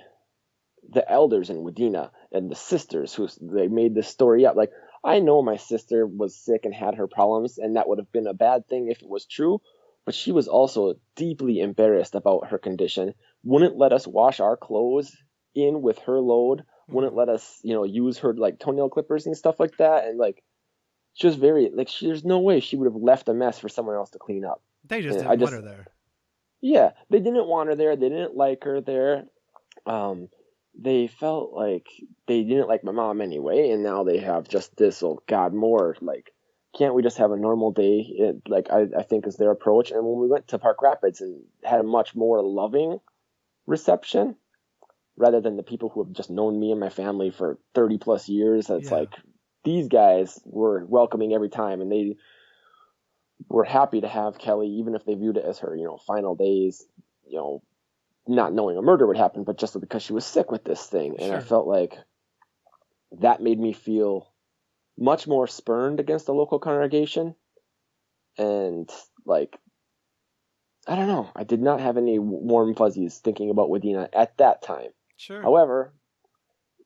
the elders in Wadena and the sisters who they made this story up. Like, I know my sister was sick and had her problems, and that would have been a bad thing if it was true, but she was also deeply embarrassed about her condition, wouldn't let us wash our clothes in with her load, wouldn't let us, use her like toenail clippers and stuff like that. And like, she was very, like, there's no way she would have left a mess for someone else to clean up. They just didn't want her there. Yeah, they didn't want her there. They didn't like her there. They felt like they didn't like my mom anyway, and now they have just this, oh God, more like, can't we just have a normal day? I think is their approach. And when we went to Park Rapids and had a much more loving reception, rather than the people who have just known me and my family for 30 plus years, it's like these guys were welcoming every time, and they were happy to have Kelly, even if they viewed it as her, final days, not knowing a murder would happen, but just because she was sick with this thing. And I felt like that made me feel much more spurned against the local congregation. And like, I don't know, I did not have any warm fuzzies thinking about Wadena at that time. Sure. However,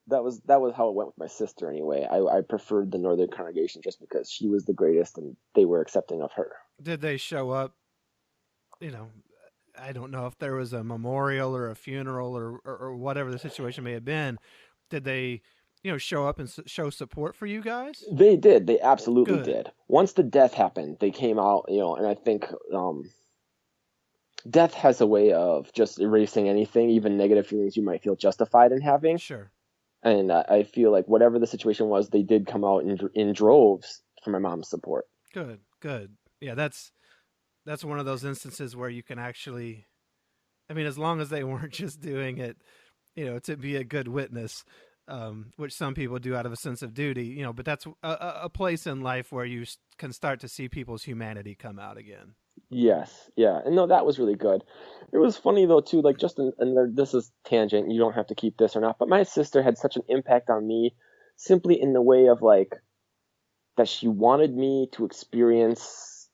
that was how it went with my sister anyway. I preferred the Northern congregation just because she was the greatest and they were accepting of her. Did they show up? I don't know if there was a memorial or a funeral or whatever the situation may have been. Did they, show up and show support for you guys? They did. They absolutely did. Once the death happened, they came out, and I think death has a way of just erasing anything, even negative feelings you might feel justified in having. Sure. And I feel like whatever the situation was, they did come out in droves for my mom's support. Good. Yeah, that's one of those instances where you can actually, as long as they weren't just doing it, to be a good witness, which some people do out of a sense of duty, but that's a place in life where you can start to see people's humanity come out again. Yes, yeah. And no, that was really good. It was funny though too, like this is tangent, you don't have to keep this or not, but my sister had such an impact on me simply in the way of like that she wanted me to experience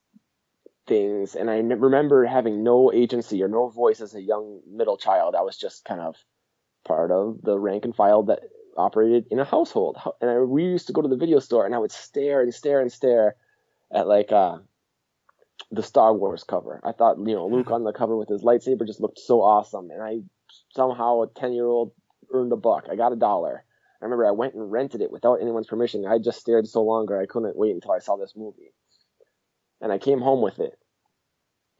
things. And I remember having no agency or no voice as a young middle child. I was just kind of part of the rank and file that operated in a household. And we used to go to the video store and I would stare and stare and stare at like the Star Wars cover. I thought, Luke on the cover with his lightsaber just looked so awesome. And I somehow, a 10-year-old, earned $1. I got $1. I remember I went and rented it without anyone's permission. I just stared so longer I couldn't wait until I saw this movie. And I came home with it.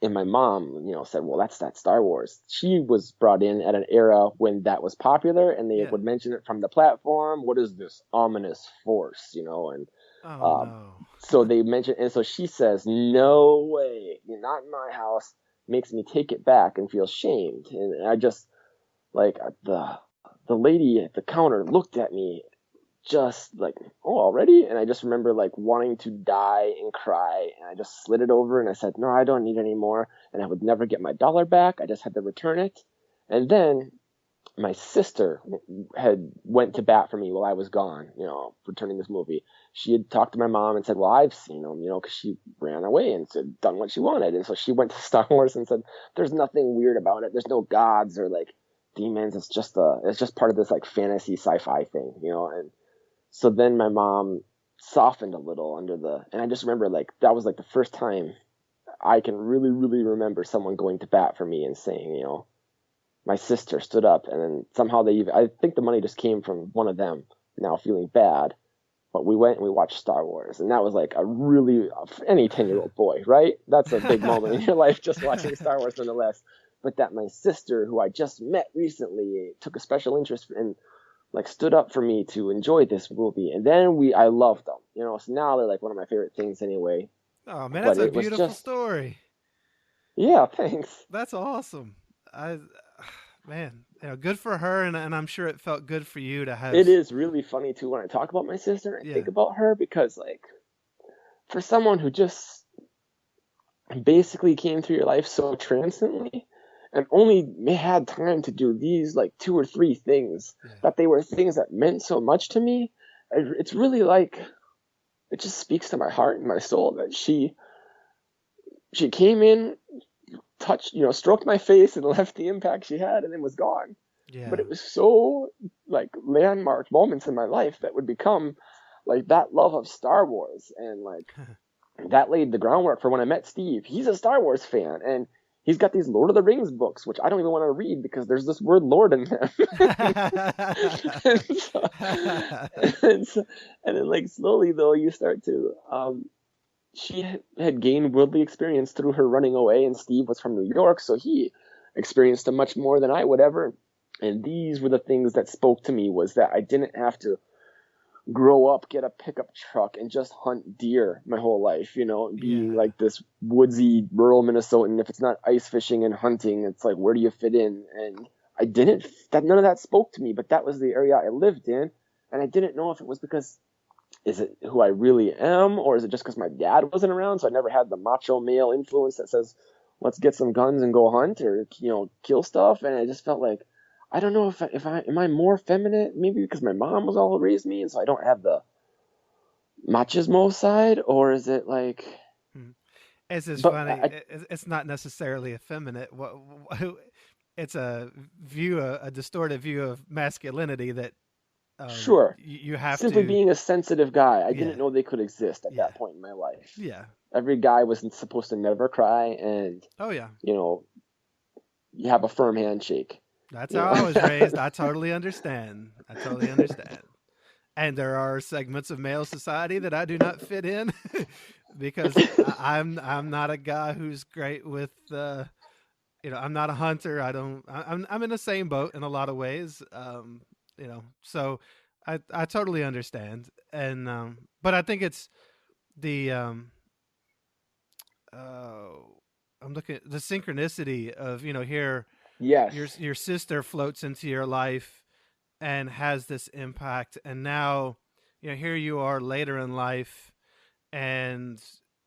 And my mom, said, well, that's that Star Wars. She was brought in at an era when that was popular and they would mention it from the platform. What is this ominous force, and no. So they mentioned, and so she says, no way, you're not in my house, makes me take it back and feel shamed. And I just, like, the lady at the counter looked at me just like, oh, already? And I just remember like wanting to die and cry, and I just slid it over and I said, no, I don't need any more. And I would never get my $1 back. I just had to return it. And then my sister had went to bat for me while I was gone, returning this movie. She had talked to my mom and said, well, I've seen him, because she ran away and said, done what she wanted. And so she went to Star Wars and said, there's nothing weird about it. There's no gods or like demons. It's just part of this like fantasy sci-fi thing, and so then my mom softened a little and I just remember like that was like the first time I can really, really remember someone going to bat for me and saying, my sister stood up, and then somehow I think the money just came from one of them now feeling bad, but we went and we watched Star Wars, and that was like any 10-year-old boy, right? That's a big moment in your life, just watching Star Wars nonetheless. But that my sister, who I just met recently, took a special interest in, like stood up for me to enjoy this movie. And then I loved them, so now they're like one of my favorite things anyway. Oh man, that's a beautiful story. Yeah, thanks. That's awesome. Man, good for her, and I'm sure it felt good for you to have. It is really funny too when I talk about my sister and think about her, because like for someone who just basically came through your life so transiently and only had time to do these like 2 or 3 things, that they were things that meant so much to me. It's really like, it just speaks to my heart and my soul that she came in, touched, stroked my face and left the impact she had and then was gone. But Yeah. it was so like landmark moments in my life that would become like that love of Star Wars, and like that laid the groundwork for when I met Steve. He's a Star Wars fan, and he's got these Lord of the Rings books, which I don't even want to read because there's this word Lord in them. and, so, and then like slowly though, you start to she had gained worldly experience through her running away, and Steve was from New York, so he experienced much more than I would ever. And these were the things that spoke to me, was that I didn't have to grow up, get a pickup truck, and just hunt deer my whole life, be Yeah. like this woodsy rural Minnesotan. If it's not ice fishing and hunting, it's like, where do you fit in? And I didn't, none of that spoke to me, but that was the area I lived in. And I didn't know if it was because, is it who I really am, or is it just because my dad wasn't around? So I never had the macho male influence that says, let's get some guns and go hunt or, kill stuff. And I just felt like, I don't know if I am I more feminine, maybe because my mom was all raised me, and so I don't have the machismo side, or is it like, Hmm. It's just but funny. It's not necessarily effeminate. It's a view, a distorted view of masculinity that sure, you have simply to. being a sensitive guy, I Yeah. didn't know they could exist at Yeah. that point in my life. Yeah. Every guy was supposed to never cry, and Oh yeah. you know, you have a firm handshake. That's You how know, I was raised. I totally understand. I totally understand. And there are segments of male society that I do not fit in because I'm not a guy who's great with I'm not a hunter. I'm in the same boat in a lot of ways. So I totally understand. And but I think it's the uh I'm looking at the synchronicity of, here yes, your sister floats into your life and has this impact, and now here you are later in life, and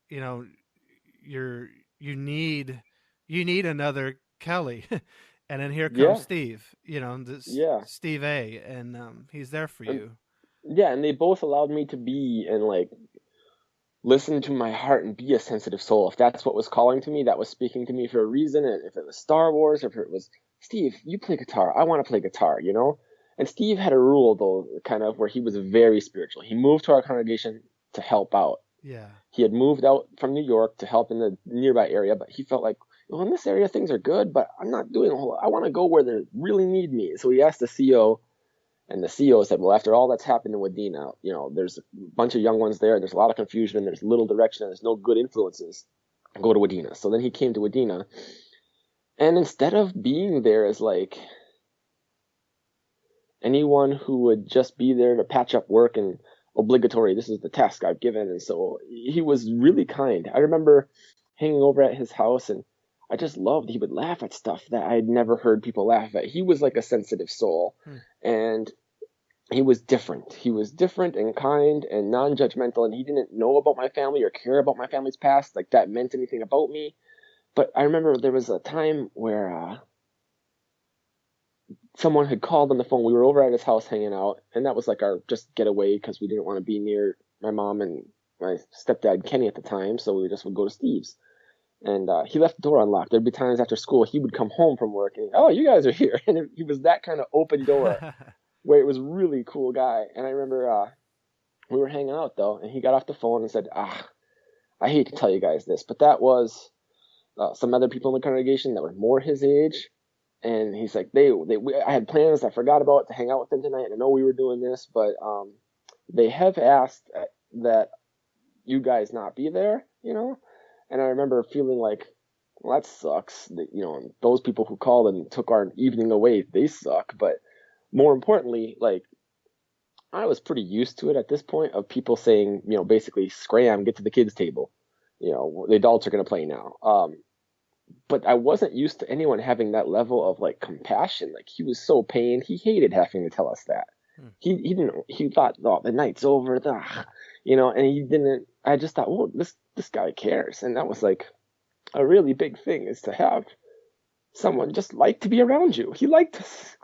you know you're you need another Kelly. And then here comes yeah, Steve, this yeah, Steve A, and he's there for and you. yeah, and they both allowed me to be and like listen to my heart and be a sensitive soul. If that's what was calling to me, that was speaking to me for a reason. And if it was Star Wars, if it was Steve, you play guitar, I want to play guitar. And Steve had a rule though, kind of where he was very spiritual. He moved to our congregation to help out. Yeah. He had moved out from New York to help in the nearby area, but he felt like, well, in this area things are good, but I'm not doing a whole lot. I want to go where they really need me. So he asked the CO, and the CEO said, well, after all that's happened in Wadena, there's a bunch of young ones there. There's a lot of confusion, and there's little direction, and there's no good influences. Go to Wadena. So then he came to Wadena. And instead of being there as like anyone who would just be there to patch up work and obligatory, this is the task I've given. And so he was really kind. I remember hanging over at his house, and I just loved, he would laugh at stuff that I'd never heard people laugh at. He was like a sensitive soul. Hmm. And he was different. He was different and kind and non-judgmental, and he didn't know about my family or care about my family's past, like that meant anything about me. But I remember there was a time where someone had called on the phone. We were over at his house hanging out, and that was like our just getaway because we didn't want to be near my mom and my stepdad Kenny at the time, so we just would go to Steve's. And he left the door unlocked. There'd be times after school he would come home from work and, oh, you guys are here. And he was that kind of open door where it was really cool guy. And I remember we were hanging out though, and he got off the phone and said, I hate to tell you guys this, but that was some other people in the congregation that were more his age. And he's like, I had plans I forgot about to hang out with them tonight. And I know we were doing this, but they have asked that you guys not be there. And I remember feeling like, well, that sucks. Those people who called and took our evening away, they suck. But more importantly, like, I was pretty used to it at this point of people saying, basically, scram, get to the kids' table. The adults are going to play now. But I wasn't used to anyone having that level of like compassion. Like he was so pained. He hated having to tell us that. Hmm. He didn't. He thought, oh, the night's over. And he didn't. I just thought, well, this guy cares, and that was like a really big thing, is to have someone just like to be around you. He liked us.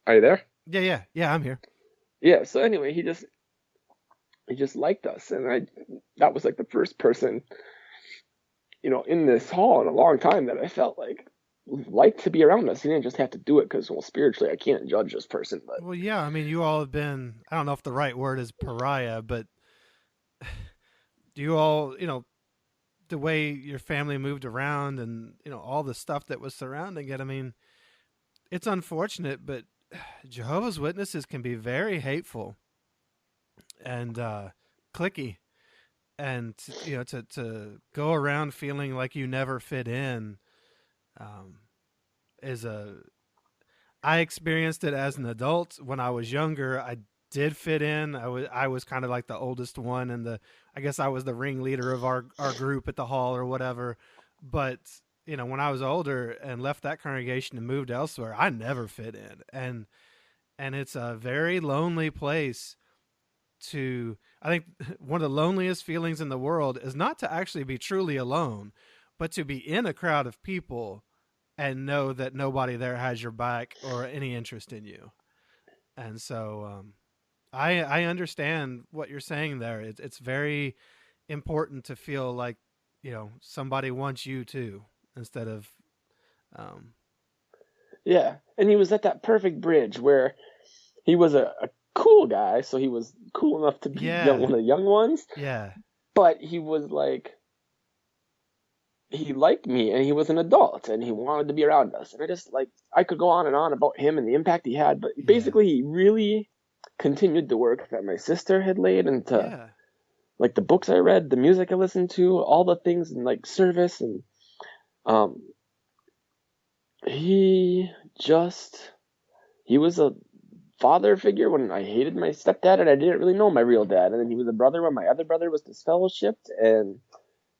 Are you there? Yeah, I'm here. Yeah. So anyway, he just liked us, and that was like the first person in this hall in a long time that I felt like to be around us. He didn't just have to do it because, well, spiritually I can't judge this person, but Well, yeah, I mean, you all have been, I don't know if the right word is pariah, but you all, the way your family moved around and, all the stuff that was surrounding it. I mean, it's unfortunate, but Jehovah's Witnesses can be very hateful and clicky. And, to go around feeling like you never fit in um, is a I experienced it as an adult. When I was younger, I did fit in. I was kind of like the oldest one, and I guess I was the ringleader of our group at the hall or whatever. But when I was older and left that congregation and moved elsewhere, I never fit in, and it's a very lonely place. I think one of the loneliest feelings in the world is not to actually be truly alone, but to be in a crowd of people and know that nobody there has your back or any interest in you. And so I understand what you're saying there. It's very important to feel like somebody wants you too, instead of um, yeah. And he was at that perfect bridge where he was a cool guy, so he was cool enough to be yeah, one of the young ones, yeah, but he was he liked me and he was an adult and he wanted to be around us. And I could go on and on about him and the impact he had, but yeah, basically he really continued the work that my sister had laid into yeah, the books I read, the music I listened to, all the things in service. And um he just he was a father figure when I hated my stepdad and I didn't really know my real dad. And then he was a brother when my other brother was disfellowshipped, and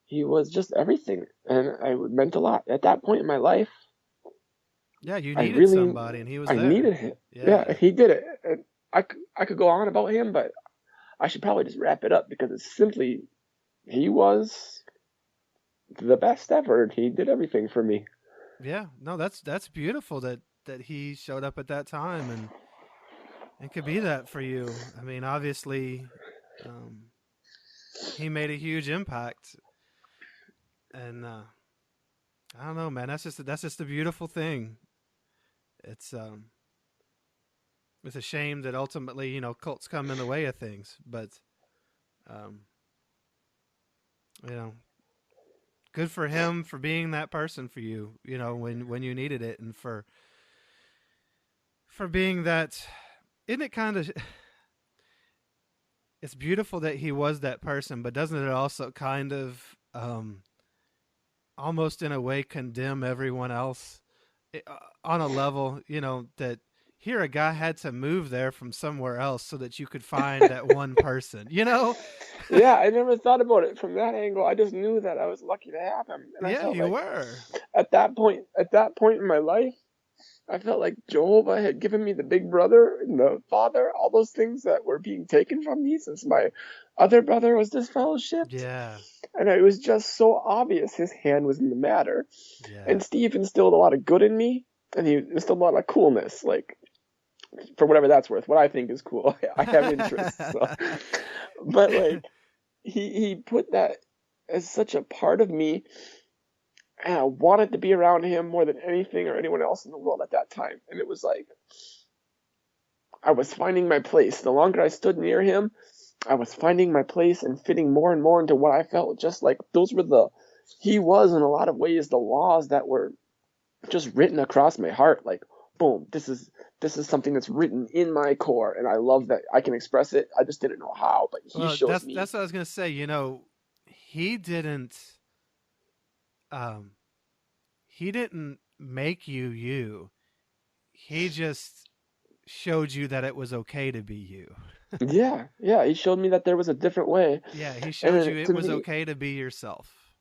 he was just everything. And it meant a lot. At that point in my life, yeah. You I needed really, somebody, and he was I there. needed him. Yeah, Yeah, he did it. And I could go on about him, but I should probably just wrap it up because it's simply, he was the best ever. He did everything for me. yeah. No, that's beautiful that he showed up at that time and could be that for you. I mean, obviously, um, he made a huge impact, and I don't know, man. That's just a beautiful thing. It's um, it's a shame that ultimately, cults come in the way of things, but um, you know, good for him for being that person for you. When you needed it, and for being that. Isn't it kind of? It's beautiful that he was that person, but doesn't it also kind of almost in a way condemn everyone else on a level, that here a guy had to move there from somewhere else so that you could find that one person, Yeah, I never thought about it from that angle. I just knew that I was lucky to have him. And I Yeah, felt you like were. at that point in my life, I felt like Jehovah had given me the big brother and the father, all those things that were being taken from me since my other brother was disfellowshipped. Yeah, And it was just so obvious his hand was in the matter. yeah. And Steve instilled a lot of good in me, and he instilled a lot of coolness, for whatever that's worth. What I think is cool. I have interests, so. But he put that as such a part of me, and I wanted to be around him more than anything or anyone else in the world at that time. And it was like I was finding my place. The longer I stood near him, I was finding my place and fitting more and more into what I felt. Just like those were he was in a lot of ways the laws that were just written across my heart. Like, boom, this is something that's written in my core, and I love that I can express it. I just didn't know how, but he Well, shows me. that's what I was gonna say. He didn't um he didn't make you you. He just showed you that it was okay to be you. Yeah, yeah, he showed me that there was a different way. Yeah, he showed And you it to was me, okay to be yourself.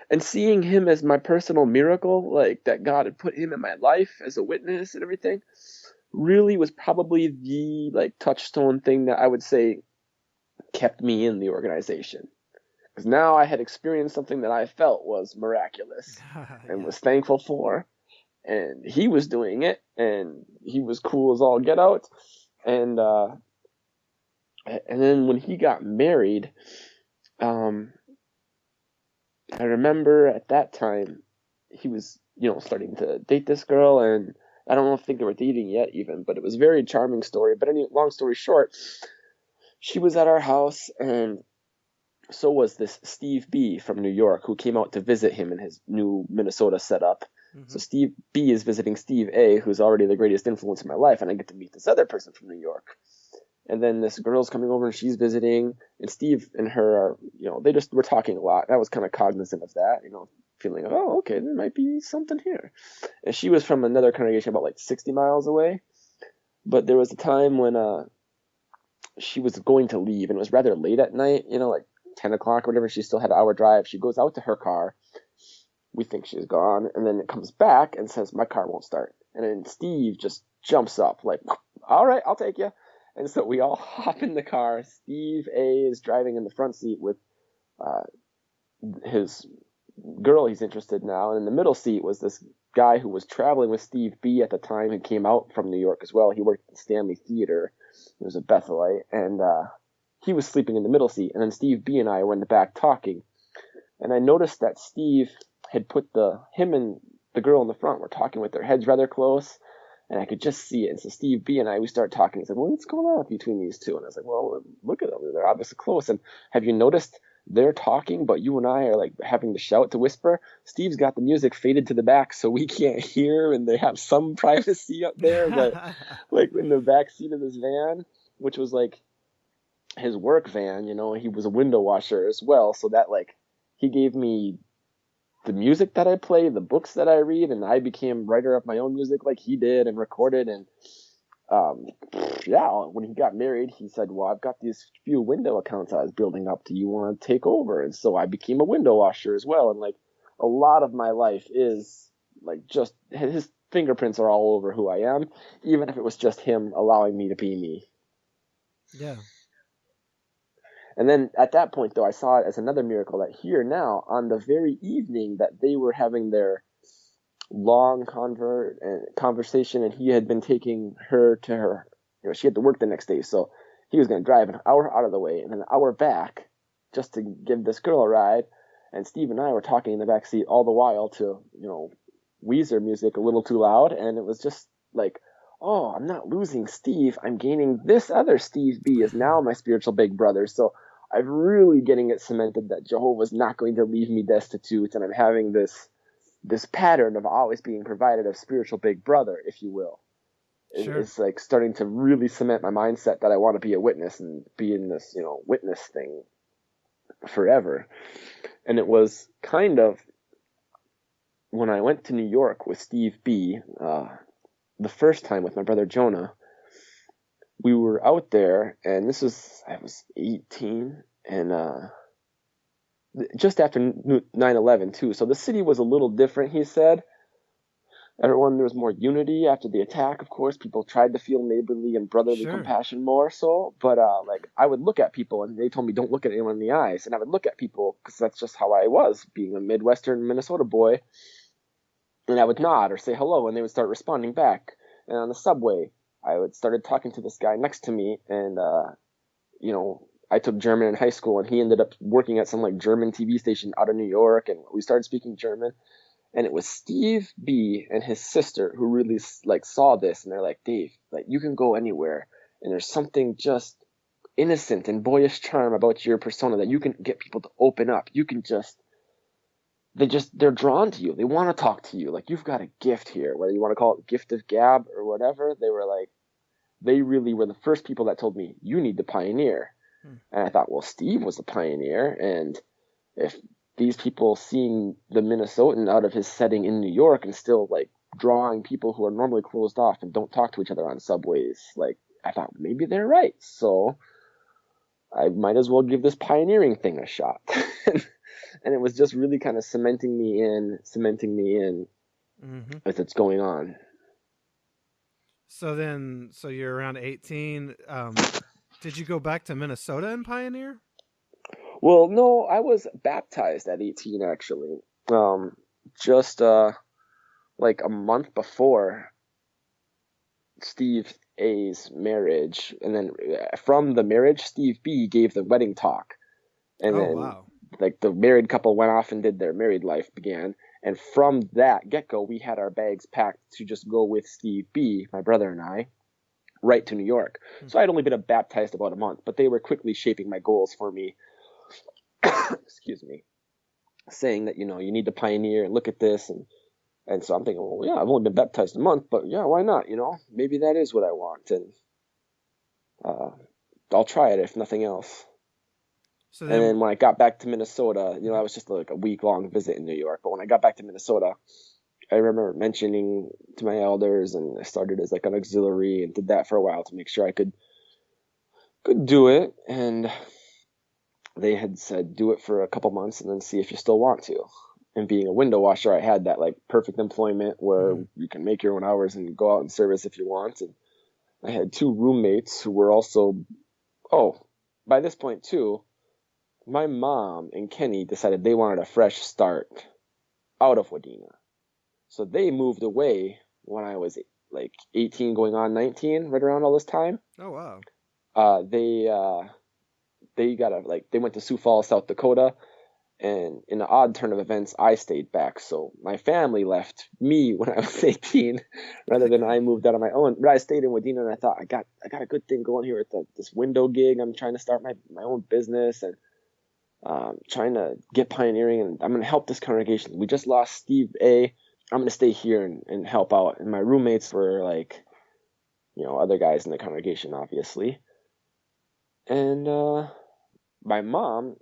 and seeing him as my personal miracle, like that God had put him in my life as a witness and everything, really was probably the touchstone thing that I would say kept me in the organization. Because now I had experienced something that I felt was miraculous and Yeah. was thankful for. And he was doing it, and he was cool as all get out. And then when he got married, um, I remember at that time he was, starting to date this girl, and I don't think they were dating yet even, but it was a very charming story. But long story short, she was at our house, and so was this Steve B from New York who came out to visit him in his new Minnesota setup. So Mm-hmm. Steve B is visiting Steve A, who's already the greatest influence in my life, and I get to meet this other person from New York. And then this girl's coming over and she's visiting, and Steve and her are, they just were talking a lot. I was kind of cognizant of that, feeling, oh, okay, there might be something here. And she was from another congregation about like 60 miles away. But there was a time when she was going to leave, and it was rather late at night, like 10 o'clock or whatever. She still had an hour drive. She goes out to her car. We think she's gone, and then it comes back and says, my car won't start. And then Steve just jumps up, like, all right, I'll take you. And so we all hop in the car. Steve A is driving in the front seat with uh, his girl he's interested in now. And in the middle seat was this guy who was traveling with Steve B at the time, who came out from New York as well. He worked at the Stanley Theater. He was a Bethelite. And he was sleeping in the middle seat. And then Steve B and I were in the back talking. And I noticed that Steve had put him and the girl in the front were talking with their heads rather close. And I could just see it. And so Steve B and I, we started talking. He's like, well, what's going on between these two? And I was like, well, look at them. They're obviously close. And have you noticed they're talking, but you and I are like having to shout to whisper? Steve's got the music faded to the back so we can't hear, and they have some privacy up there. But like in the back seat of this van, which was like his work van, he was a window washer as well. So that like he gave me the music that I play, the books that I read, and I became writer of my own music like he did and recorded. And um, yeah, when he got married, he said, well, I've got these few window accounts I was building up. Do you want to take over? And so I became a window washer as well. And like a lot of my life is like just his fingerprints are all over who I am, even if it was just him allowing me to be me. Yeah. And then at that point, though, I saw it as another miracle that here now, on the very evening that they were having their long conversation, and he had been taking her to her, she had to work the next day, so he was going to drive an hour out of the way and then an hour back just to give this girl a ride. And Steve and I were talking in the back seat all the while to, Weezer music a little too loud, and it was just like, oh, I'm not losing Steve. I'm gaining this other Steve B is now my spiritual big brother. So I'm really getting it cemented that Jehovah's not going to leave me destitute, and I'm having this pattern of always being provided a spiritual big brother, if you will. Sure. It's like starting to really cement my mindset that I want to be a witness and be in this, witness thing forever. And it was kind of when I went to New York with Steve B, the first time with my brother Jonah, we were out there, and I was 18, and just after 9/11 too. So the city was a little different, he said. There was more unity after the attack, of course. People tried to feel neighborly and brotherly Sure. compassion more so. But like I would look at people, and they told me don't look at anyone in the eyes. And I would look at people because that's just how I was, being a Midwestern Minnesota boy. And I would nod or say hello, and they would start responding back. And on the subway, I would started talking to this guy next to me, and I took German in high school, and he ended up working at some like German TV station out of New York, and we started speaking German. And it was Steve B and his sister who really like saw this, and they're like, Dave, like you can go anywhere, and there's something just innocent and boyish charm about your persona that you can get people to open up. You can they're drawn to you. They want to talk to you. Like you've got a gift here, whether you want to call it gift of gab or whatever. They really were the first people that told me you need to pioneer. And I thought, well, Steve was a pioneer, and if these people seeing the Minnesotan out of his setting in New York and still like drawing people who are normally closed off and don't talk to each other on subways, like I thought maybe they're right. So I might as well give this pioneering thing a shot. And it was just really kind of cementing me in Mm-hmm. as it's going on. So you're around 18. Did you go back to Minnesota and pioneer? Well, no, I was baptized at 18 actually. Just like a month before Steve A's marriage, and then from the marriage, Steve B gave the wedding talk, and Oh, then wow. like the married couple went off and did their married life began. And from that get-go, we had our bags packed to just go with Steve B, my brother and I, right to New York. So I'd only been baptized about a month, but they were quickly shaping my goals for me. Excuse me. Saying that, you need to pioneer and look at this. And so I'm thinking, well, yeah, I've only been baptized a month, but yeah, why not? Maybe that is what I want. And I'll try it if nothing else. So And then when I got back to Minnesota, I was just like a week-long visit in New York. But when I got back to Minnesota, I remember mentioning to my elders, and I started as like an auxiliary and did that for a while to make sure I could do it. And they had said, do it for a couple months and then see if you still want to. And being a window washer, I had that like perfect employment where you can make your own hours and go out and service if you want. And I had 2 roommates who were also, by this point too, my mom and Kenny decided they wanted a fresh start out of Wadena. So they moved away when I was like 18 going on 19, right around all this time. Oh, wow. They went to Sioux Falls, South Dakota, and in an odd turn of events, I stayed back. So my family left me when I was 18 rather than I moved out on my own. But I stayed in Wadena, and I thought, I got a good thing going here at this window gig. I'm trying to start my own business and trying to get pioneering, and I'm going to help this congregation. We just lost Steve A. I'm going to stay here and help out. And my roommates were like, other guys in the congregation, obviously. And my mom,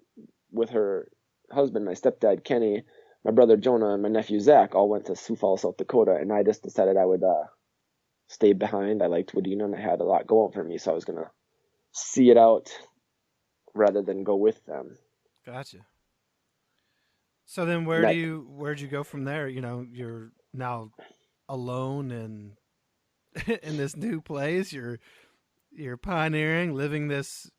with her husband, my stepdad, Kenny, my brother, Jonah, and my nephew, Zach, all went to Sioux Falls, South Dakota. And I just decided I would stay behind. I liked Wadena, and I had a lot going for me. So I was going to see it out rather than go with them. Gotcha. So then where'd you go from there? You're now alone and in this new place. You're pioneering, living this,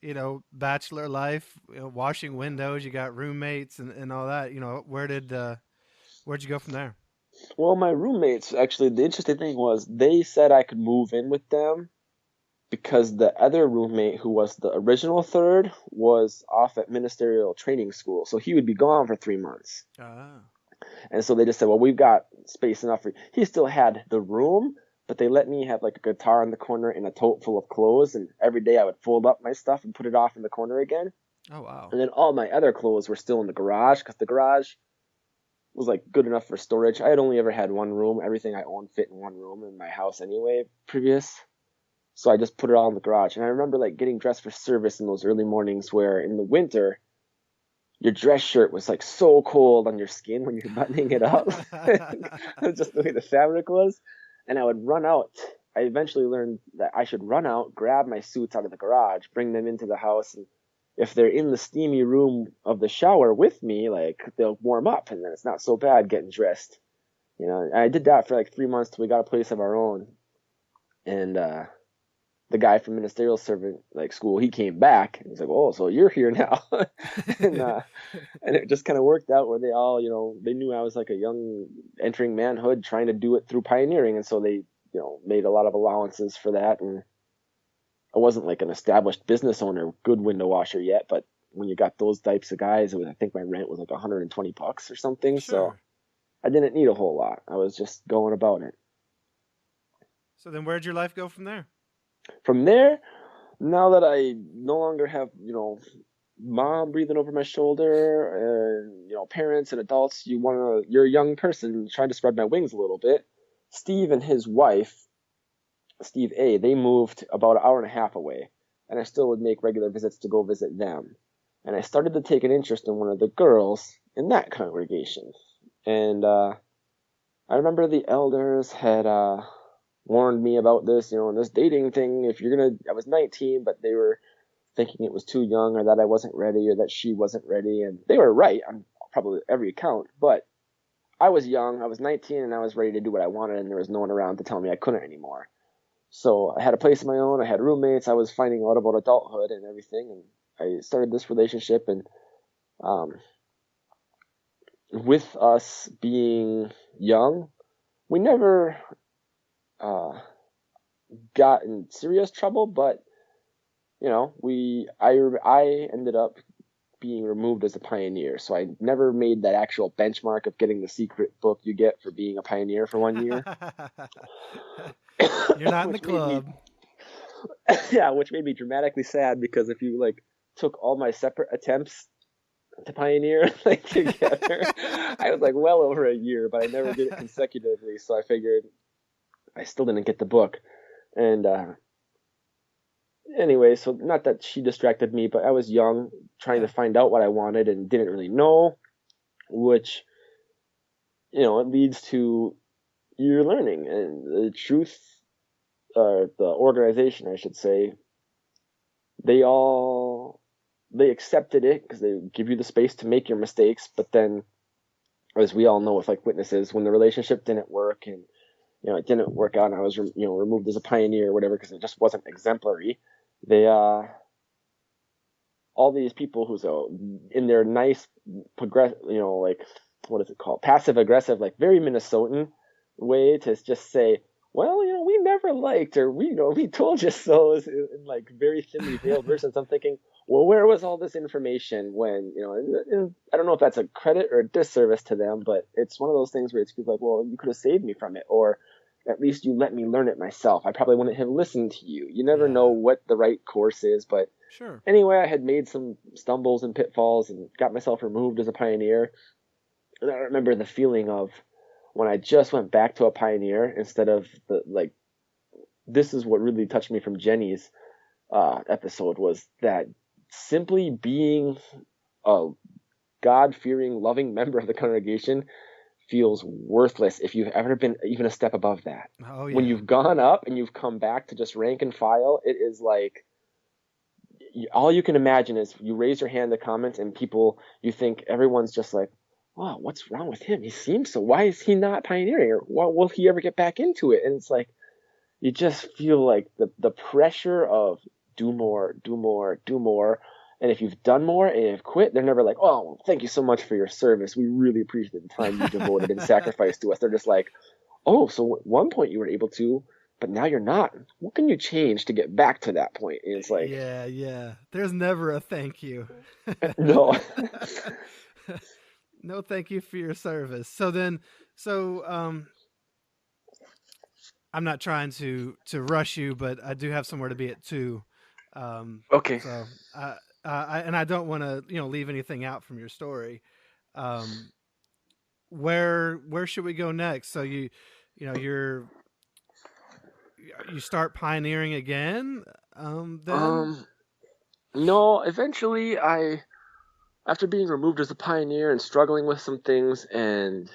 bachelor life, washing windows. You got roommates and all that. Where'd you go from there? Well, my roommates, actually, the interesting thing was they said I could move in with them because the other roommate, who was the original third, was off at ministerial training school. So he would be gone for 3 months. Ah. And so they just said, well, we've got space enough for you. He still had the room, but they let me have like a guitar in the corner and a tote full of clothes. And every day I would fold up my stuff and put it off in the corner again. Oh, wow. And then all my other clothes were still in the garage because the garage was like good enough for storage. I had only ever had one room. Everything I owned fit in one room in my house anyway, previous. So I just put it all in the garage. And I remember like getting dressed for service in those early mornings where in the winter, your dress shirt was like so cold on your skin when you're buttoning it up. Just the way the fabric was. And I would run out. I eventually learned that I should run out, grab my suits out of the garage, bring them into the house. And if they're in the steamy room of the shower with me, like they'll warm up and then it's not so bad getting dressed. And I did that for like 3 months till we got a place of our own. And, the guy from ministerial servant school, he came back and he's like, oh, so you're here now. and it just kind of worked out where they all, they knew I was like a young entering manhood trying to do it through pioneering. And so they, made a lot of allowances for that. And I wasn't like an established business owner, good window washer yet, but when you got those types of guys, I think my rent was like $120 or something. Sure. So I didn't need a whole lot. I was just going about it. So then where'd your life go from there? From there, now that I no longer have, mom breathing over my shoulder and, parents and adults, you're a young person trying to spread my wings a little bit. Steve and his wife, Steve A., they moved about an hour and a half away, and I still would make regular visits to go visit them. And I started to take an interest in one of the girls in that congregation. And I remember the elders had warned me about this, this dating thing. I was 19, but they were thinking it was too young or that I wasn't ready or that she wasn't ready. And they were right on probably every account, but I was young. I was 19 and I was ready to do what I wanted, and there was no one around to tell me I couldn't anymore. So I had a place of my own. I had roommates. I was finding out about adulthood and everything. And I started this relationship, and with us being young, we never got in serious trouble, but I ended up being removed as a pioneer. So I never made that actual benchmark of getting the secret book you get for being a pioneer for 1 year. You're not in the Which made me, club. yeah, which made me dramatically sad, because if you like took all my separate attempts to pioneer like together, I was like well over a year, but I never did it consecutively. So I figured I still didn't get the book. And anyway, so not that she distracted me, but I was young, trying to find out what I wanted and didn't really know, which, it leads to your learning. And the truth, the organization, I should say, they accepted it because they give you the space to make your mistakes. But then, as we all know with like witnesses, when the relationship didn't work and it didn't work out, and I was removed as a pioneer or whatever because it just wasn't exemplary, they all these people who's in their nice progress, like, what is it called, passive aggressive, like very Minnesotan way to just say, well, we never liked, or we told you so, in like very thinly veiled versions. I'm thinking, well, where was all this information when, and I don't know if that's a credit or a disservice to them, but it's one of those things where it's like, well, you could have saved me from it, or at least you let me learn it myself. I probably wouldn't have listened to you. You never know what the right course is, but sure. Anyway, I had made some stumbles and pitfalls and got myself removed as a pioneer. And I remember the feeling of when I just went back to a pioneer instead of this is what really touched me from Jenny's episode, was that simply being a God-fearing, loving member of the congregation feels worthless if you've ever been even a step above that. Oh, yeah. When you've gone up and you've come back to just rank and file, it is like, all you can imagine is you raise your hand in the comments and you think everyone's just like, wow, what's wrong with him? He seems so, why is he not pioneering? Or will he ever get back into it? And it's like, you just feel like the pressure of do more, do more, do more. And if you've done more and you've quit, they're never like, oh, thank you so much for your service. We really appreciate the time you devoted and sacrificed to us. They're just like, oh, so at one point you were able to, but now you're not. What can you change to get back to that point? And it's like, yeah. There's never a thank you. no. No thank you for your service. So I'm not trying to rush you, but I do have somewhere to be at 2. Okay. So I don't want to leave anything out from your story. Where should we go next? So you start pioneering again. Then no. Eventually, after being removed as a pioneer and struggling with some things and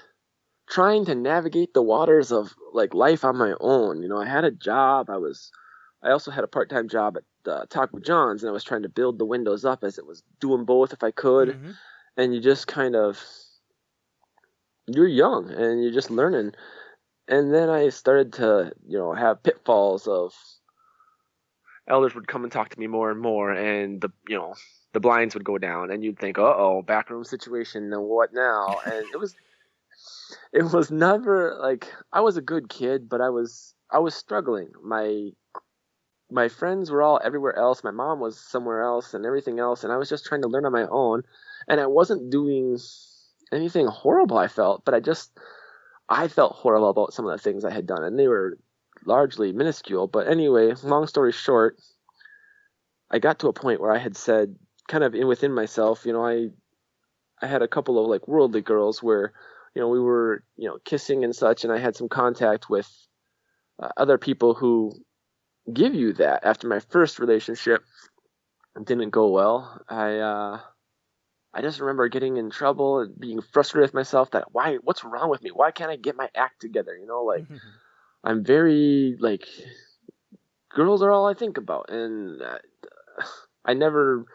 trying to navigate the waters of like life on my own, I had a job. I also had a part-time job at Taco John's, and I was trying to build the windows up as it was doing both if I could. Mm-hmm. And you just you're young and you're just learning. And then I started to, have pitfalls of elders would come and talk to me more and more, and the blinds would go down, and you'd think, uh-oh, backroom situation, and what now? And it was never like, I was a good kid, but I was struggling. My friends were all everywhere else. My mom was somewhere else and everything else, and I was just trying to learn on my own, and I wasn't doing anything horrible, I felt, but I felt horrible about some of the things I had done, and they were largely minuscule. But anyway, long story short, I got to a point where I had said, kind of within myself, I had a couple of like worldly girls where, we were, kissing and such, and I had some contact with other people who give you that. After my first relationship didn't go well, I just remember getting in trouble and being frustrated with myself that what's wrong with me? Why can't I get my act together? Like I'm very like, girls are all I think about. And I never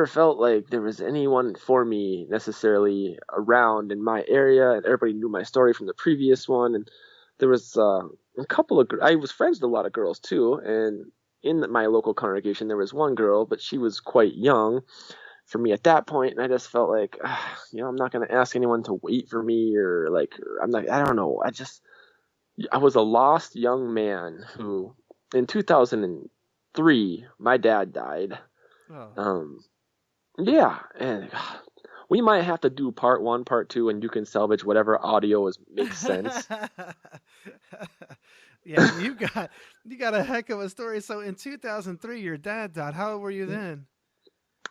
felt like there was anyone for me necessarily around in my area. And everybody knew my story from the previous one. And there was a couple of, I was friends with a lot of girls too. And in my local congregation, there was one girl, but she was quite young for me at that point, and I just felt like, I'm not going to ask anyone to wait for me, or like, I don't know. I was a lost young man who, in 2003, my dad died. Oh. Yeah, and we might have to do part one, part two, and you can salvage whatever audio makes sense. Yeah, you got a heck of a story. So in 2003, your dad died. How old were you then?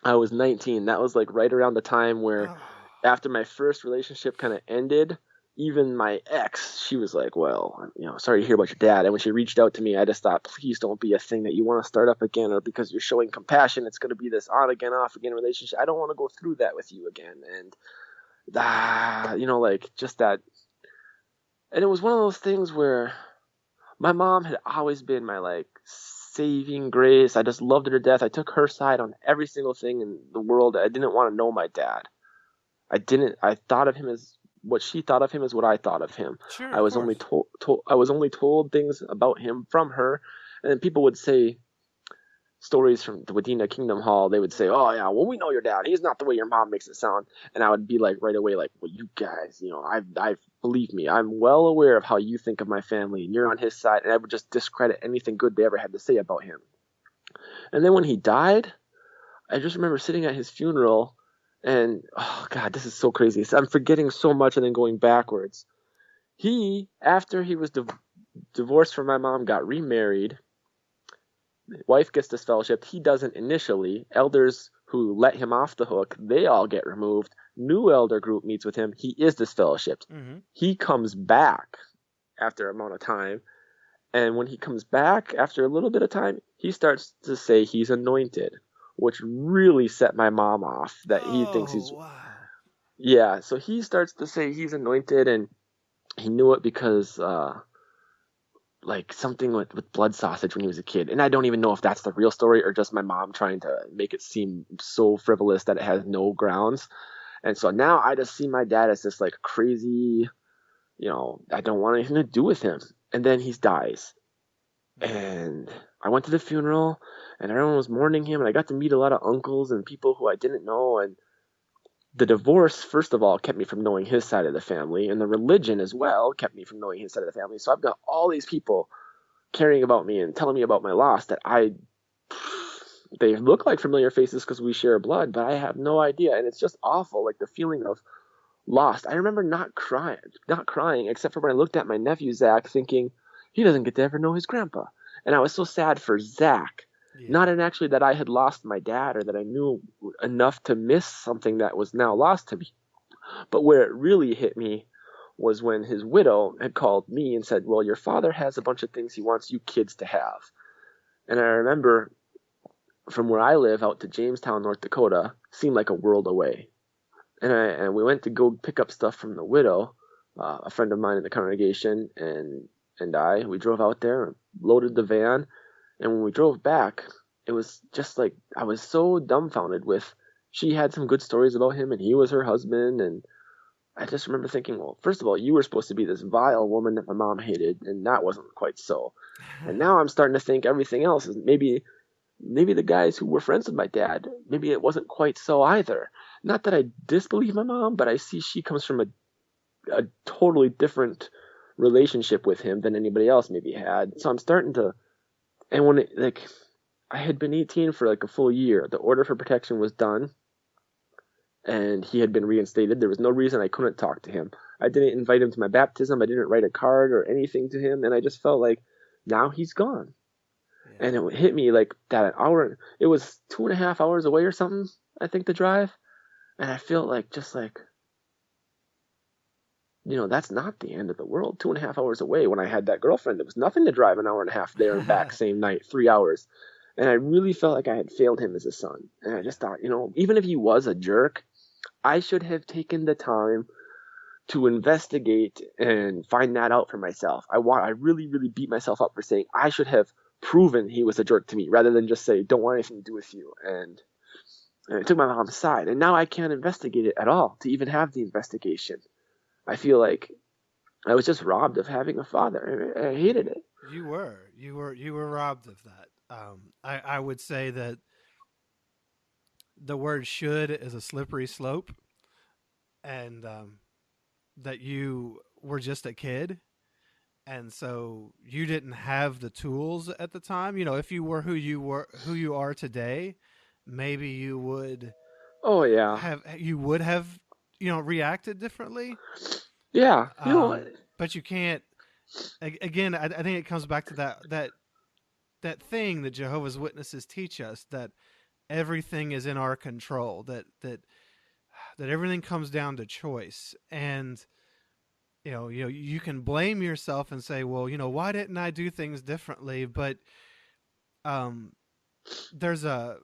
I was 19. That was like right around the time where, Oh, after my first relationship kind of ended, even my ex, she was like, well, sorry to hear about your dad. And when she reached out to me, I just thought, please don't be a thing that you want to start up again, or because you're showing compassion, it's going to be this on again, off again relationship. I don't want to go through that with you again. And, like just that. And it was one of those things where my mom had always been my like saving grace. I just loved her to death. I took her side on every single thing in the world. I didn't want to know my dad. I thought of him as what she thought of him as what I thought of him. sure, I of was only course. told things about him from her, and then people would say stories from the Wadena Kingdom Hall. They would say, "Oh yeah, well we know your dad. He's not the way your mom makes it sound." And I would be like right away, like, "Well, you guys, I believe me. I'm well aware of how you think of my family, and you're on his side." And I would just discredit anything good they ever had to say about him. And then when he died, I just remember sitting at his funeral, and oh god, this is so crazy. I'm forgetting so much and then going backwards. After he was divorced from my mom, got remarried. Wife gets disfellowshipped. He doesn't initially. Elders who let him off the hook, they all get removed. New elder group meets with him. He is disfellowshipped. Mm-hmm. He comes back after a amount of time. And when he comes back after a little bit of time, he starts to say he's anointed, which really set my mom off, that he thinks Oh, he's, wow. yeah. So he starts to say he's anointed, and he knew it because, like something with blood sausage when he was a kid. And I don't even know if that's the real story or just my mom trying to make it seem so frivolous that it has no grounds. And so now I just see my dad as this like crazy, I don't want anything to do with him. And then he dies. Mm. And I went to the funeral, and everyone was mourning him, and I got to meet a lot of uncles and people who I didn't know. And the divorce, first of all, kept me from knowing his side of the family, and the religion as well kept me from knowing his side of the family. So I've got all these people caring about me and telling me about my loss that they look like familiar faces because we share blood, but I have no idea. And it's just awful, like the feeling of lost. I remember not crying except for when I looked at my nephew Zach, thinking he doesn't get to ever know his grandpa. And I was so sad for Zach, Yeah. not in actually that I had lost my dad or that I knew enough to miss something that was now lost to me, but where it really hit me was when his widow had called me and said, well, your father has a bunch of things he wants you kids to have. And I remember from where I live out to Jamestown, North Dakota, seemed like a world away. And we went to go pick up stuff from the widow, a friend of mine in the congregation, we drove out there and loaded the van. And when we drove back, it was just like I was so dumbfounded with, she had some good stories about him and he was her husband. And I just remember thinking, well, first of all, you were supposed to be this vile woman that my mom hated, and that wasn't quite so. And now I'm starting to think everything else is maybe the guys who were friends with my dad, maybe it wasn't quite so either. Not that I disbelieve my mom, but I see she comes from a totally different relationship with him than anybody else maybe had. So I'm starting to, and when I had been 18 for like a full year, the order for protection was done, and he had been reinstated. There was no reason I couldn't talk to him. I didn't invite him to my baptism. I didn't write a card or anything to him. And I just felt like now he's gone. Yeah. And it hit me like that an hour. It was 2.5 hours away or something, I think, the drive. And I felt like just like, that's not the end of the world. 2.5 hours away when I had that girlfriend. It was nothing to drive an hour and a half there and back same night, 3 hours. And I really felt like I had failed him as a son. And I Yeah. just thought, even if he was a jerk, I should have taken the time to investigate and find that out for myself. I really, really beat myself up for saying I should have proven he was a jerk to me rather than just say, don't want anything to do with you. And I took my mom's side, and now I can't investigate it at all to even have the investigation. I feel like I was just robbed of having a father. I hated it. You were robbed of that. I would say that the word should is a slippery slope, and that you were just a kid, and so you didn't have the tools at the time. If you were who you are today, maybe you would Oh yeah. you would have, reacted differently. Yeah. But you can't. Again, I think it comes back to that thing that Jehovah's Witnesses teach us, that everything is in our control, that everything comes down to choice. And you can blame yourself and say, well, why didn't I do things differently? But um, there's a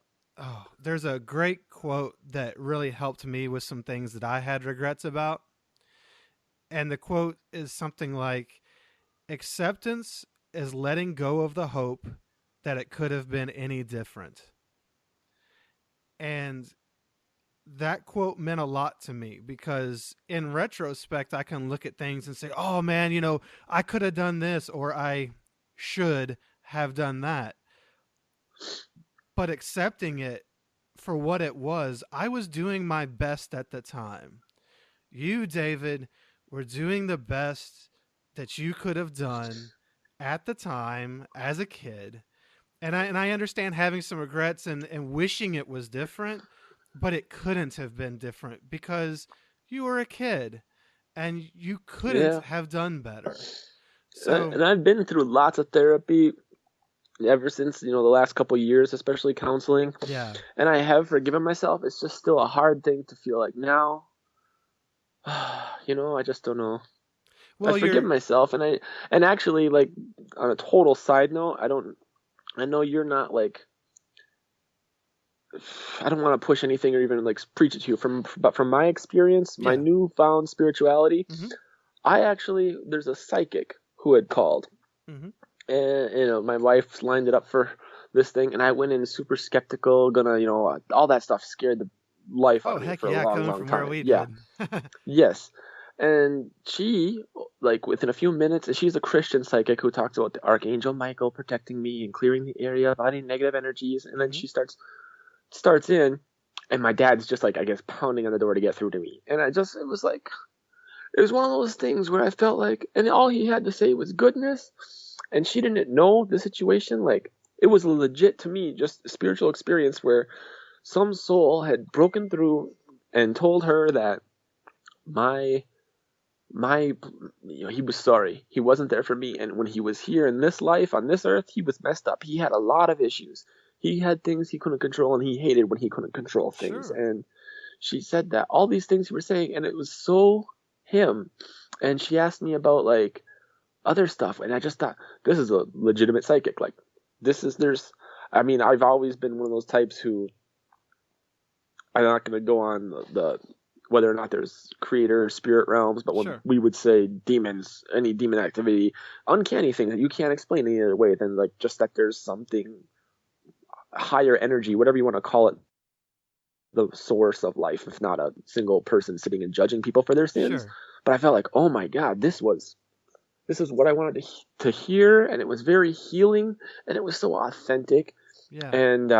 there's a great quote that really helped me with some things that I had regrets about. And the quote is something like, acceptance is letting go of the hope that it could have been any different. And that quote meant a lot to me, because in retrospect, I can look at things and say, oh man, I could have done this, or I should have done that. But accepting it for what it was, I was doing my best at the time. You, David, were doing the best that you could have done at the time as a kid. And I understand having some regrets and wishing it was different, but it couldn't have been different because you were a kid and you couldn't have done better. So, and I've been through lots of therapy ever since, the last couple of years, especially counseling. Yeah. And I have forgiven myself. It's just still a hard thing to feel like now. I just don't know. Well, I forgive myself, and actually, like, on a total side note, I know you're not like, I don't want to push anything or even like preach it to you, but from my experience, my newfound spirituality, there's a psychic who had called, and my wife lined it up for this thing, and I went in super skeptical, all that stuff scared the life out of me for a long time. Yeah. Yes. And she, like, within a few minutes, and she's a Christian psychic who talks about the Archangel Michael protecting me and clearing the area of any negative energies. And then she starts in, and my dad's just, like, I guess, pounding on the door to get through to me. And it was one of those things where I felt like, and all he had to say was goodness, and she didn't know the situation. Like, it was legit to me, just a spiritual experience where some soul had broken through and told her that he was sorry. He wasn't there for me. And when he was here in this life, on this earth, he was messed up. He had a lot of issues. He had things he couldn't control, and he hated when he couldn't control things. Sure. And she said that all these things you were saying, and it was so him. And she asked me about, like, other stuff. And I just thought, this is a legitimate psychic. Like, I've always been one of those types who, I'm not going to go on the whether or not there's creator spirit realms, but when we would say demons, any demon activity, uncanny things that you can't explain any other way than like just that there's something higher energy, whatever you want to call it, the source of life, if not a single person sitting and judging people for their sins. Sure. But I felt like, oh my God, this is what I wanted to hear, and it was very healing, and it was so authentic. Yeah. And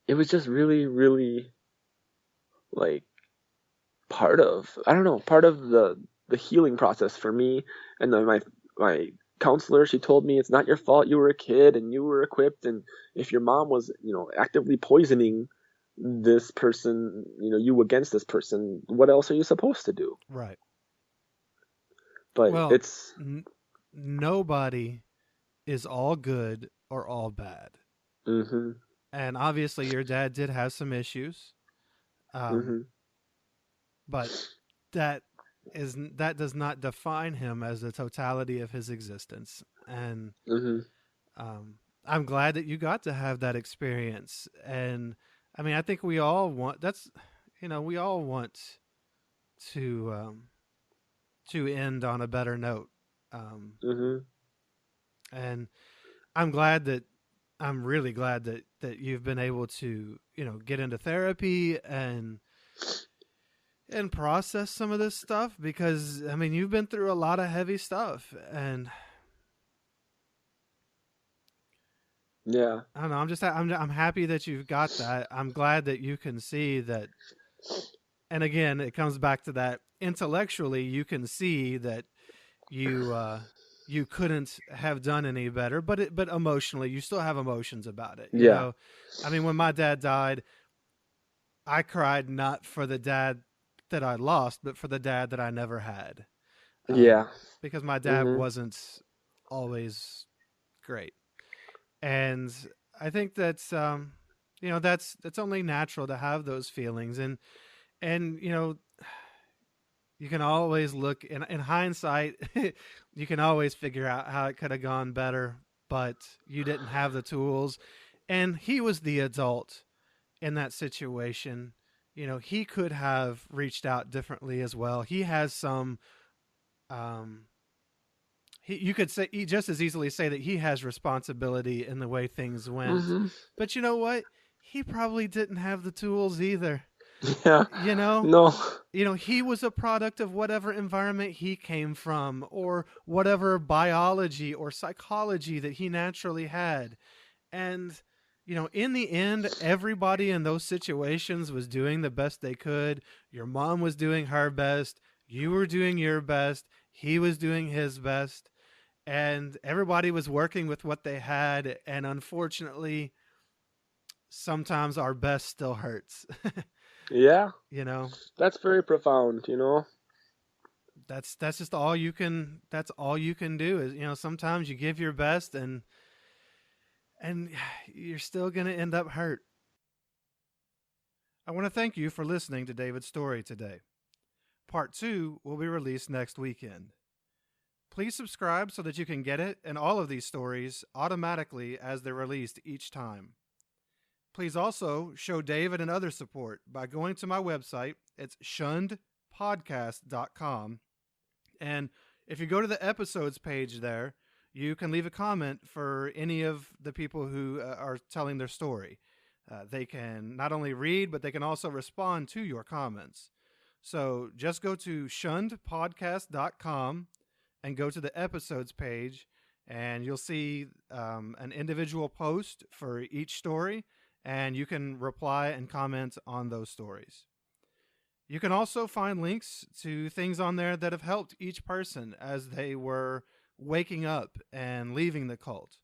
it was just really, really, like, part of the healing process for me. And then my counselor, she told me, it's not your fault. You were a kid and you were equipped, and if your mom was actively poisoning this person, you against this person, what else are you supposed to do? Right. But it's nobody is all good or all bad. And obviously your dad did have some issues. But that does not define him as the totality of his existence. And I'm glad that you got to have that experience. And I mean, I think we all want to end on a better note. And I'm really glad that you've been able to, get into therapy and process some of this stuff, because I mean, you've been through a lot of heavy stuff, and yeah, I don't know. I'm happy that you've got that. I'm glad that you can see that. And again, it comes back to that intellectually, you can see that you couldn't have done any better, but emotionally, you still have emotions about it. You know? I mean, when my dad died, I cried not for the dad that I lost, but for the dad that I never had. Yeah. Because my dad Mhm. wasn't always great. And I think that's that's only natural to have those feelings. And you can always look in hindsight, you can always figure out how it could have gone better, but you didn't have the tools. And he was the adult in that situation. He could have reached out differently as well. He has some um you could say, he just as easily say that he has responsibility in the way things went. Mhm. But you know what? He probably didn't have the tools either. Yeah. You know, No. he was a product of whatever environment he came from, or whatever biology or psychology that he naturally had. And in the end, everybody in those situations was doing the best they could. Your mom was doing her best, you were doing your best, he was doing his best, and everybody was working with what they had. And unfortunately, sometimes our best still hurts. Yeah. you know That's very profound, you know? that's just all you can that's all you can do is, sometimes you give your best, and you're still going to end up hurt. I want to thank you for listening to David's story today. Part 2 will be released next weekend. Please subscribe so that you can get it and all of these stories automatically as they're released each time. Please also show David and other support by going to my website. It's shunnedpodcast.com. And if you go to the episodes page there, you can leave a comment for any of the people who are telling their story. They can not only read, but they can also respond to your comments. So just go to shunnedpodcast.com and go to the episodes page, and you'll see an individual post for each story, and you can reply and comment on those stories. You can also find links to things on there that have helped each person as they were waking up and leaving the cult.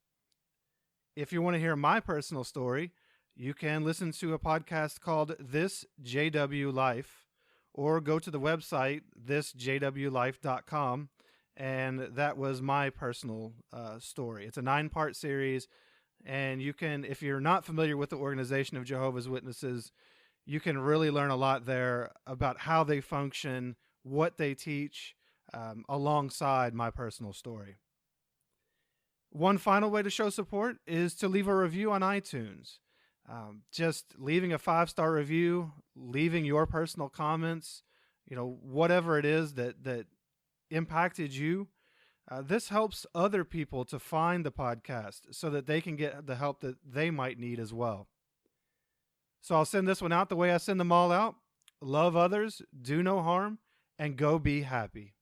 If you want to hear my personal story, you can listen to a podcast called This JW Life, or go to the website thisjwlife.com, and that was my personal story. It's a 9-part series, and you can, if you're not familiar with the Organization of Jehovah's Witnesses, you can really learn a lot there about how they function, what they teach, alongside my personal story. One final way to show support is to leave a review on iTunes. Just leaving a 5-star review, leaving your personal comments, whatever it is that impacted you. This helps other people to find the podcast so that they can get the help that they might need as well. So I'll send this one out the way I send them all out. Love others, do no harm, and go be happy.